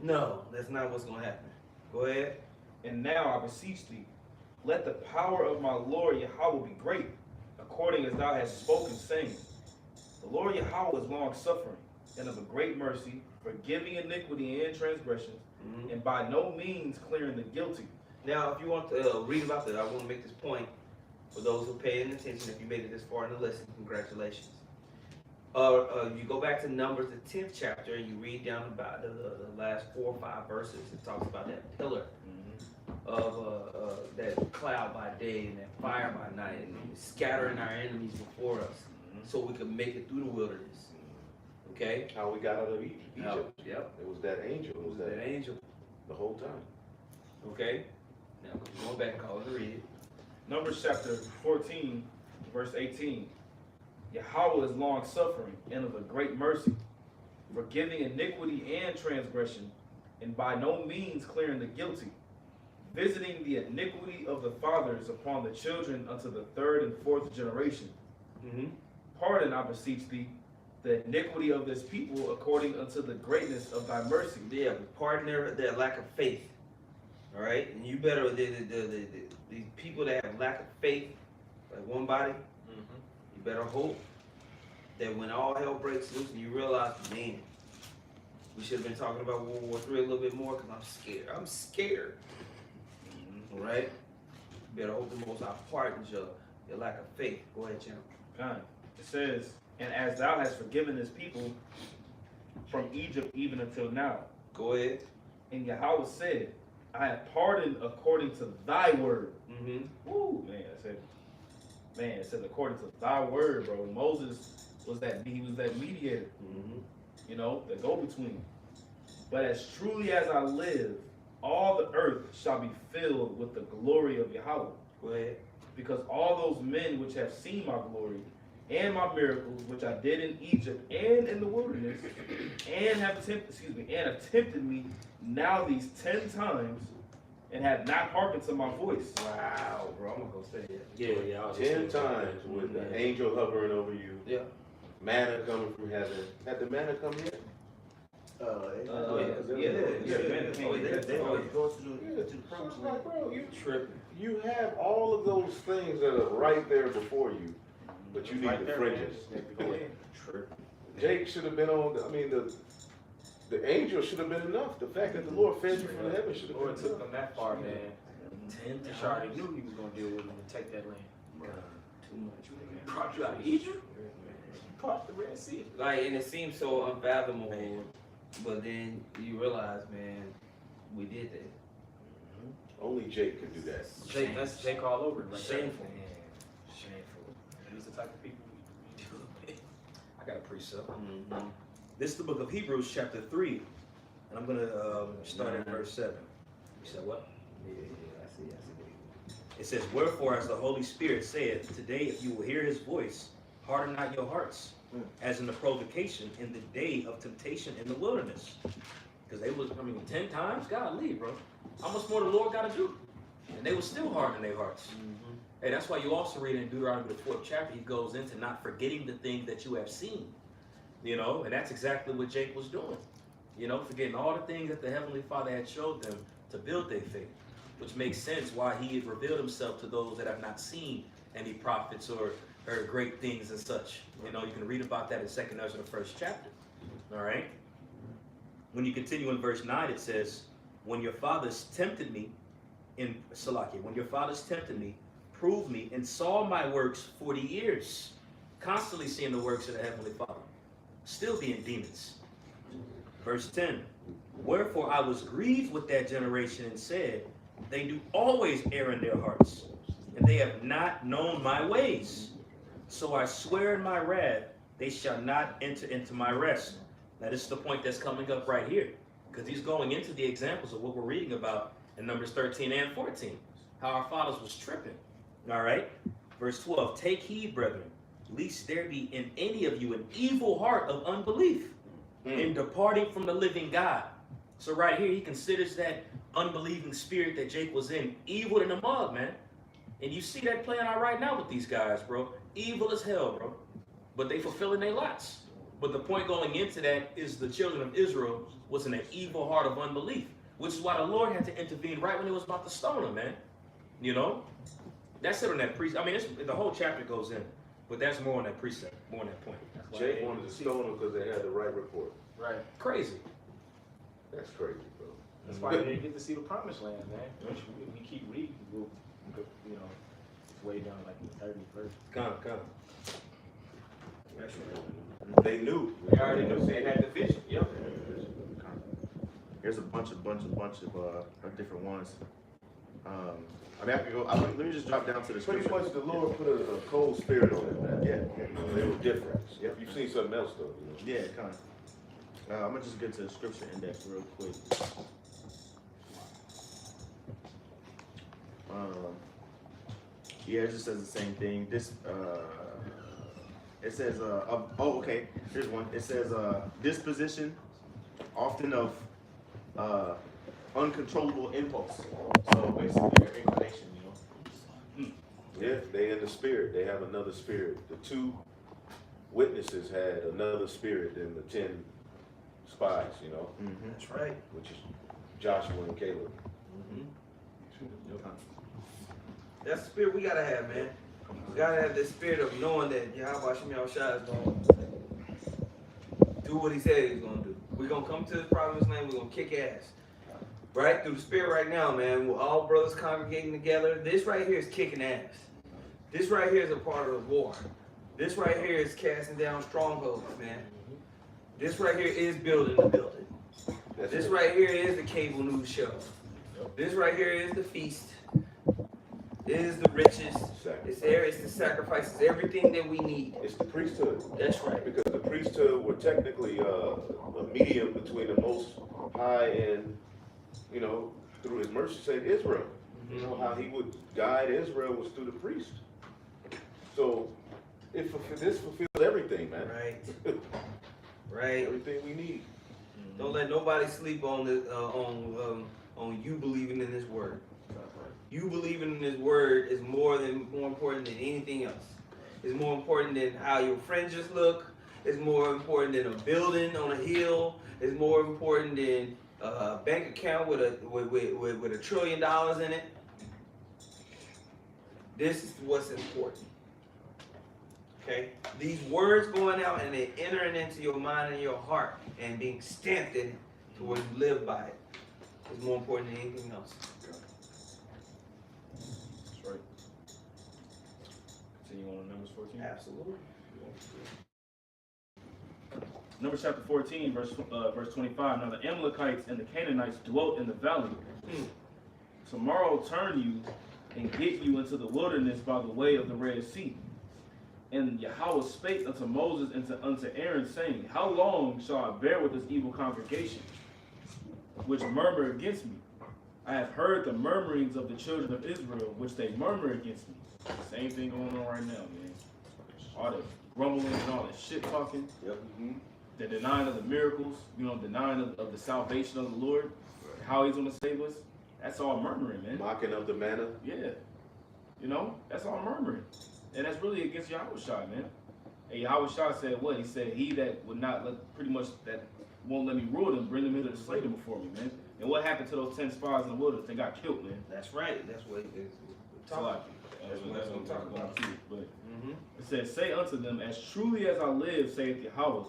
No, that's not what's going to happen. Go ahead. And now I beseech thee, let the power of my Lord Yahweh be great, according as thou hast spoken, saying, the Lord Yahweh is long suffering, and of a great mercy, forgiving iniquity and transgressions, and by no means clearing the guilty. Now, if you want to read about that, I want to make this point for those who pay attention. If you made it this far in the lesson, congratulations. You go back to Numbers, the 10th chapter, and you read down about the last 4 or 5 verses. It talks about that pillar of that cloud by day and that fire by night, and scattering our enemies before us, so we could make it through the wilderness. Okay? How we got out of Egypt. Yep. It was that angel. It was that angel. the whole time. Okay? Now, going back, call it read it. Numbers chapter 14, verse 18. Yahweh is long suffering and of a great mercy, forgiving iniquity and transgression, and by no means clearing the guilty, visiting the iniquity of the fathers upon the children unto the 3rd and 4th generation. Pardon, I beseech thee, the iniquity of this people according unto the greatness of thy mercy. Yeah, pardon their lack of faith. All right? And you better, these people that have lack of faith, like one body, you better hope that when all hell breaks loose and you realize, man, we should have been talking about World War III a little bit more because I'm scared. I'm scared. All right? You better hope the Most High pardons your lack of faith. Go ahead, champ. Fine. It says, and as thou hast forgiven this people from Egypt even until now. Go ahead. And Yahweh said, I have pardoned according to thy word. Woo, man, it said according to thy word, bro. Moses was that mediator, you know, the go-between. But as truly as I live, all the earth shall be filled with the glory of Yahweh. Go ahead. Because all those men which have seen my glory and my miracles which I did in Egypt and in the wilderness, and have tempted me now these 10 times, and have not hearkened to my voice. Wow, bro, I'm gonna go say it. Yeah. I was 10 just saying times with the angel hovering over you. Yeah. Manna coming from heaven. Had the manna come yet? Yeah. So it's like, bro, you tripping. You have all of those things that are right there before you, but you need the fringes. Jake should have been on. The angel should have been enough. The fact that the Lord fed you from heaven should have been Lord took enough. them that far, man. 10 He already knew he was gonna deal with them and take that land. Too much. Brought you out of Egypt. Crossed the Red Sea. Like, and it seems so unfathomable, but then you realize, man, we did that. Only Jake could do that. That's Jake all over it. Right there. Shameful. Shameful. These the type of people we deal with. I got a precept. This is the book of Hebrews, chapter 3, and I'm going to start at verse 7. You said what? Yeah, I see. It says, wherefore, as the Holy Spirit said, today if you will hear his voice, harden not your hearts, as in the provocation in the day of temptation in the wilderness. Because they was, 10 times? Golly, bro. How much more the Lord got to do? And they was still hardening their hearts. Hey, that's why you also read in Deuteronomy, the 4th chapter, he goes into not forgetting the things that you have seen. You know, and that's exactly what Jake was doing. You know, forgetting all the things that the Heavenly Father had showed them to build their faith, which makes sense why he had revealed himself to those that have not seen any prophets or great things and such. You know, you can read about that in 2nd Ezra, the 1st chapter. All right? When you continue in verse 9, it says, when your fathers tempted me, in Salakia, when your fathers tempted me, proved me, and saw my works 40 years, constantly seeing the works of the Heavenly Father, still being demons. Verse 10, wherefore I was grieved with that generation and said, they do always err in their hearts, and they have not known my ways. So I swear in my wrath, they shall not enter into my rest. Now this is the point that's coming up right here, because he's going into the examples of what we're reading about in Numbers 13 and 14, how our fathers was tripping. All right, verse 12, take heed, brethren, lest there be in any of you an evil heart of unbelief in departing from the living God. So right here, he considers that unbelieving spirit that Jake was in evil in the mug, man. And you see that playing out right now with these guys, bro. Evil as hell, bro. But they fulfilling their lots. But the point going into that is the children of Israel was in an evil heart of unbelief, which is why the Lord had to intervene right when he was about to stone them, man. You know? That's it on that precept. I mean, the whole chapter goes in, but that's more on that precept, more on that point. Jake wanted to stone them because they had the right report. Right. Crazy. That's crazy, bro. That's why they didn't get to see the promised land, man. We keep reading, we'll, you know, it's way down like in the 31st. Come. They knew. They already knew. They had the vision. Yep. Here's a bunch of different ones. I mean, I could go. Let me just drop down to the Pretty scripture. much the Lord put a cold spirit on it, man. Yeah. They were different. Yep. You've seen something else, though. You know? Yeah, kind of. I'm gonna just get to the scripture index real quick. Yeah, it just says the same thing. This, it says, okay, here's one. It says, disposition, often of uncontrollable impulse. So basically, their inclination, you know. Yeah, they in the spirit. They have another spirit. The 2 witnesses had another spirit than the 10 spies, you know. That's right. Which is Joshua and Caleb. That's the spirit we gotta have, man. We gotta have this spirit of knowing that Yahweh Shem Yahushua is gonna do what he said he's gonna do. We're gonna come to this promised land, we're gonna kick ass. Right? Through the spirit right now, man. We're all brothers congregating together. This right here is kicking ass. This right here is a part of the war. This right here is casting down strongholds, man. This right here is building the building. This right here is the cable news show. This right here is the feast. It is the riches. It's the sacrifices, everything that we need. It's the priesthood. That's right. Because the priesthood were technically a medium between the Most High and, you know, through his mercy, saved Israel. You know, how he would guide Israel was through the priest. So, this fulfills everything, man. Right. Right. Everything we need. Don't let nobody sleep on the on you believing in His word. You believing in His word is more important than anything else. It's more important than how your fringes look. It's more important than a building on a hill. It's more important than a bank account with $1 trillion in it. This is what's important. Okay? These words going out and they entering into your mind and your heart and being stamped in it to where you live by it is more important than anything else. That's right. Continue on to Numbers 14. Absolutely. Numbers chapter 14, verse 25. Now the Amalekites and the Canaanites dwelt in the valley. Tomorrow turn you and get you into the wilderness by the way of the Red Sea. And Yahweh spake unto Moses and unto Aaron, saying, how long shall I bear with this evil congregation, which murmur against me? I have heard the murmurings of the children of Israel, which they murmur against me. Same thing going on right now, man. All the grumbling and all the shit talking. Yep. The denying of the miracles, you know, denying of the salvation of the Lord, how he's going to save us. That's all murmuring, man. Mocking of the manna. Yeah. You know, that's all murmuring. And that's really against Yahushua, man. And Yahushua said what? He said, he that would not let, pretty much that won't let me rule them, bring them into the slay them before me, man. And what happened to those 10 spies in the wilderness? They got killed, man. That's right. That's what we're talking about. That's what I'm we're talking about too. But Mm-hmm. it says, say unto them, as truly as I live, saith Yahweh,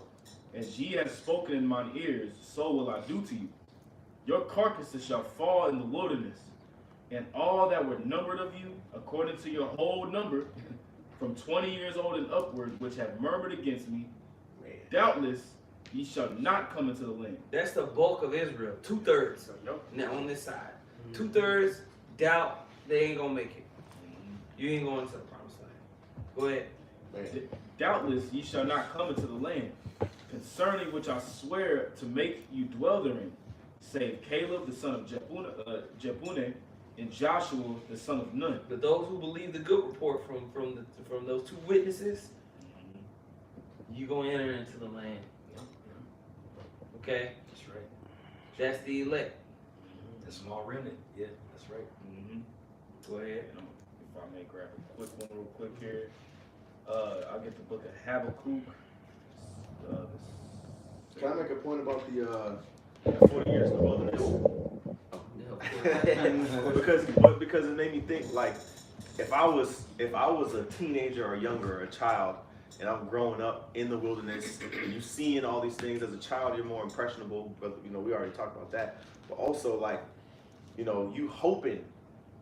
as ye have spoken in mine ears, so will I do to you. Your carcasses shall fall in the wilderness, and all that were numbered of you, according to your whole number, from 20 years old and upward, which have murmured against me, doubtless ye shall not come into the land. That's the bulk of Israel. 2/3. Now on this side. 2/3 doubt they ain't gonna make it. You ain't going to the promised land. Go ahead. Doubtless ye shall not come into the land, concerning which I swear to make you dwell therein, save Caleb the son of Jephunneh, and Joshua the son of Nun. But those who believe the good report from those two witnesses, you gonna enter into the land. Okay? That's right. That's the elect. The small remnant. Yeah, that's right. Go ahead. If I may grab a quick one real quick here. I'll get the book of Habakkuk. Can I make a point about the 40 years in the wilderness. because it made me think, like, if I was a teenager or younger or a child, and I'm growing up in the wilderness, and you seeing all these things as a child, you're more impressionable. But you know, we already talked about that. But also, like, you know, you're hoping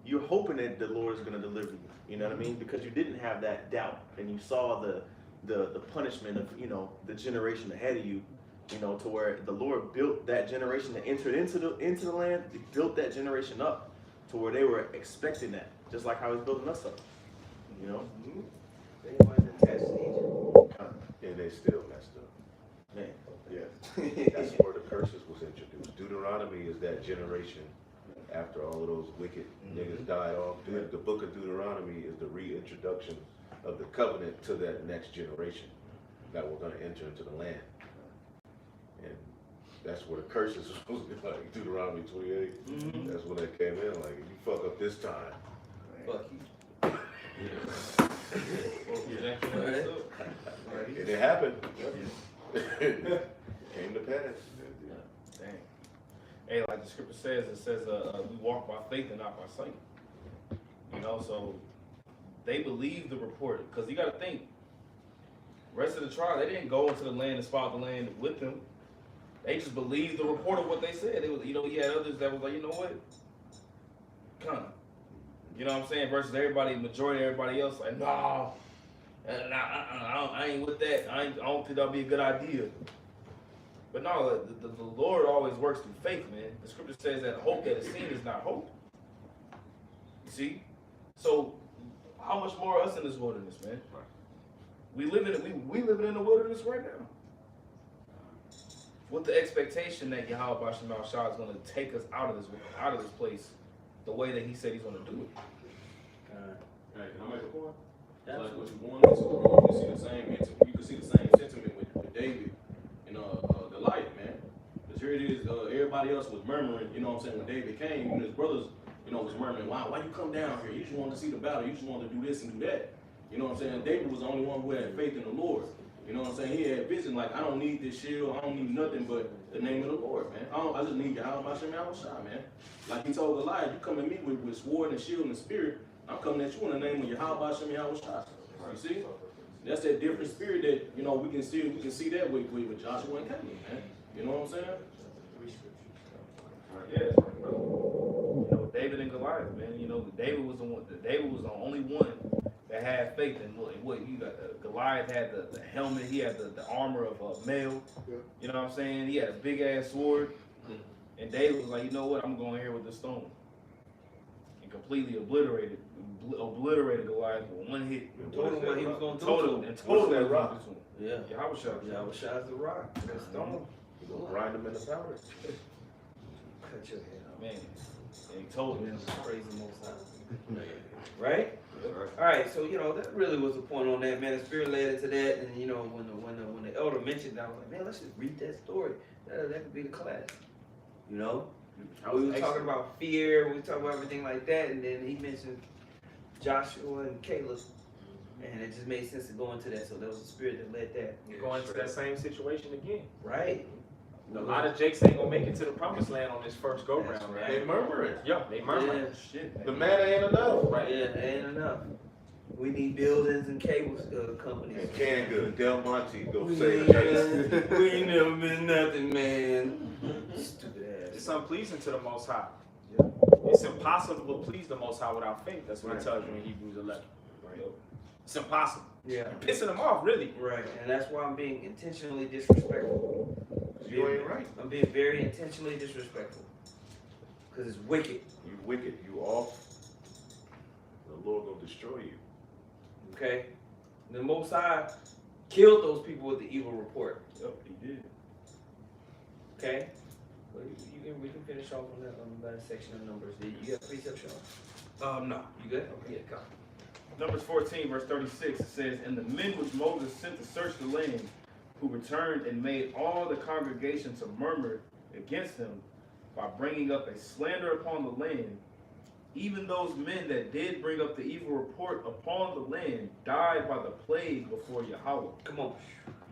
that the Lord is going to deliver you. You know what I mean? Because you didn't have that doubt, and you saw the punishment of, you know, the generation ahead of you. You know, to where the Lord built that generation that entered into the land. He built that generation up to where they were expecting that, just like how He's building us up. You know. They wanted to test Egypt. and they still messed up. Man. Yeah. That's where the curses was introduced. Deuteronomy is that generation after all of those wicked niggas died off. The book of Deuteronomy is the reintroduction of the covenant to that next generation that we're going to enter into the land. And that's where the curses are supposed to be, like Deuteronomy 28. That's when they came in, like, if you fuck up this time. Fuck you. And it happened. Came to pass. Dang. Hey, like the scripture says, it says we walk by faith and not by sight. You know, so they believe the report. Because you got to think, rest of the tribe, they didn't go into the land and spot the land with them. They just believed the report of what they said. It was, you know, you had others that was like, you know what? Come. You know what I'm saying? Versus everybody, majority of everybody else, like, no, I ain't with that. I don't think that'll be a good idea. But no, the Lord always works through faith, man. The scripture says that hope that is seen is not hope. You see? So, how much more us in this wilderness, man? We living in the wilderness right now. With the expectation that Yahweh Bashim Al-Shah is going to take us out of this place the way that He said He's going to do it. Hey, can I make a point? Like what you wanted to, bro. You can see the same sentiment with David and Goliath, man. Because here it is, everybody else was murmuring, you know what I'm saying, when David came, and his brothers, you know, was murmuring, why you come down here? You just wanted to see the battle, you just wanted to do this and do that. You know what I'm saying? David was the only one who had faith in the Lord. You know what I'm saying? He had vision, like, I don't need this shield, I don't need nothing but the name of the Lord, man. I just need Yahweh Bashim Al-Shah, man. Like he told Goliath, you come at me with sword and shield and spear, I'm coming at you in the name of Yahweh Bashim Al-Shah. You see? That's that different spirit that, you know, we can see that with Joshua and Caleb, man. You know what I'm saying? Yeah, you know, David and Goliath, man. You know, David was the only one that had faith in what you got. Goliath had the helmet, he had the armor of mail. You know what I'm saying? He had a big ass sword, and David was like, you know what? I'm going here with the stone, and completely obliterated Goliath with one hit. Told him what he was going to do. What's that rock? Yeah. Yahweh Shah. Yahweh Shah's the rock. That stone. You gonna grind them in the powder. Cut your head off. Man, and he told him. Praise the Most High. Right? All right, so, you know, that really was the point on that, man. The Spirit led into that, and, you know, when the elder mentioned that, I was like, man, let's just read that story. That could be the class. You know? We were talking about fear, we were talking about everything like that, and then he mentioned Joshua and Caleb, and it just made sense to go into that, so that was the Spirit that led that. Going into that same situation again. Right. A lot of Jakes ain't gonna make it to the promised land on this first go round, man. They murmuring. Yeah, they murmuring. Yeah. Shit. The manna ain't enough. Right. Yeah, ain't enough. We need buildings and cable companies. And canned good. Del Monte, go We save ain't, the case. we ain't never been nothing, man. Stupid ass. It's unpleasing to the Most High. It's impossible to please the Most High without faith. That's what it tells you in Hebrews 11. It's impossible. Yeah. You're pissing them off, really. Right, and that's why I'm being intentionally disrespectful. You ain't right. I'm being very intentionally disrespectful. Because it's wicked. You wicked. You off. The Lord gonna destroy you. Okay? The Most High killed those people with the evil report. Yep, he did. Okay? Well, we can finish off on that section of Numbers. You got precept, Sean? No. You good? Okay. Yeah, come. Numbers 14, verse 36, it says, And the men which Moses sent to search the land, who returned and made all the congregation to murmur against him by bringing up a slander upon the land, even those men that did bring up the evil report upon the land died by the plague before Yahweh. Come on.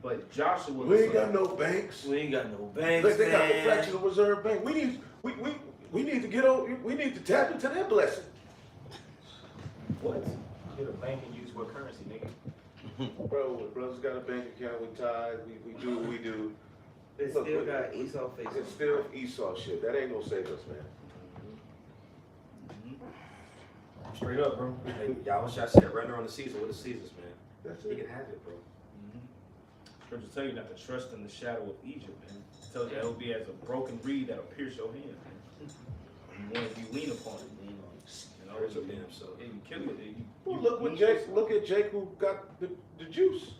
But Joshua, We ain't got no banks. We ain't got no banks, They got the man. fractional reserve bank. We need to get on. We need to tap into that blessing. what? Get a bank and use what currency, nigga? Bro, when brothers got a bank account, we tithe, we do what we do. It Look, still got Esau face. It's still Esau shit. That ain't gonna save us, man. Straight up, bro. Hey, y'all wish I said render on the Caesar with the Caesars, man. That's You it. can have it, bro. Scripture tell you not to trust in the shadow of Egypt, man. It tells you that it'll be as a broken reed that'll pierce your hand, man. You want to be lean upon it, you know. Hurts your damn self. Yeah, you kill it. Well, look at Jake who got the juice,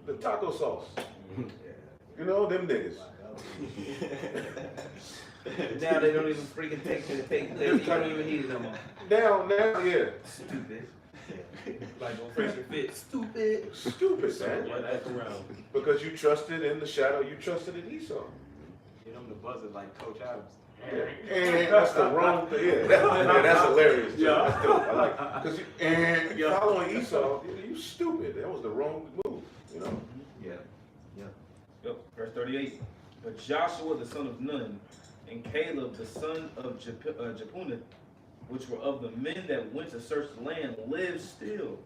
the taco sauce. You know them niggas. Now they don't even freaking take they don't even need it no more. Now, yeah. Stupid. Like go fresh and fit. Stupid. Stupid, man. Right back around. Because you trusted in the shadow, you trusted in Esau. Get them to buzz it like Coach Adams. And that's the wrong thing. Yeah, that's hilarious. Joe. Yeah. That's dope. I like because you following Esau, you stupid. That was the wrong move. You know. Yeah. Yep, verse 38. But Joshua the son of Nun and Caleb the son of Jephunneh, which were of the men that went to search the land, lived still.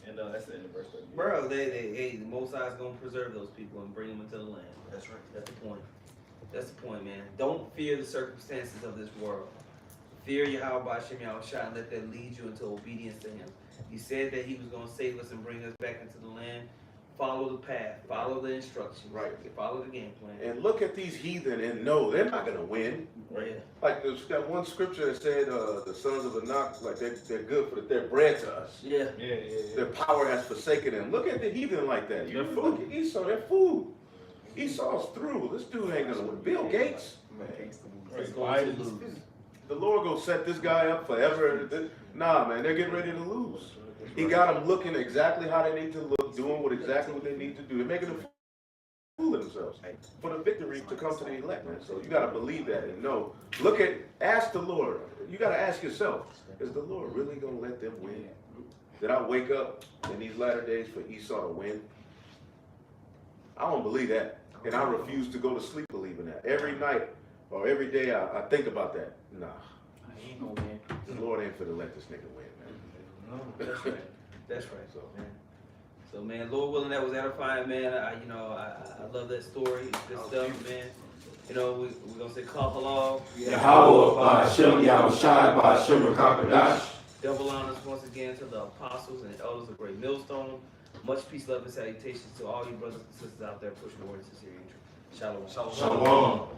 And that's the end of verse 38. Bro, the Most High is gonna preserve those people and bring them into the land. That's right. That's the point. That's the point, man. Don't fear the circumstances of this world. Fear Yahweh B'Shem Yahushua and let that lead you into obedience to him. He said that he was going to save us and bring us back into the land. Follow the path. Follow the instructions. Right. Follow the game plan. And look at these heathen and know they're not gonna win. Right. Like there's that one scripture that said the sons of Anak, like they're good for they're bread to us. Yeah. Their power has forsaken them. Look at the heathen like that. You look at Esau, they're food. Esau's through. This dude ain't gonna win. Bill Gates. It's going to lose. The Lord gonna set this guy up forever. Nah, man, they're getting ready to lose. He got them looking exactly how they need to look, doing exactly what they need to do. They're making a fool of themselves for the victory to come to the elect, man. So you gotta believe that and know. Ask the Lord. You gotta ask yourself, is the Lord really gonna let them win? Did I wake up in these latter days for Esau to win? I don't believe that. And I refuse to go to sleep believing that. Every night or every day I think about that. Nah. I ain't no man. The Lord ain't finna let this nigga win, man. No, that's right. That's right. So man, Lord willing, that was edifying, man. I love that story. Good stuff, man. You know, we're gonna say Kapalov. Yahweh B'Shem Yahushai B'Shem Rakakadash. Double honors once again to the apostles and elders of Great Millstone. Much peace, love, and salutations to all you brothers and sisters out there pushing the word of sincerity. Shalom. Shalom.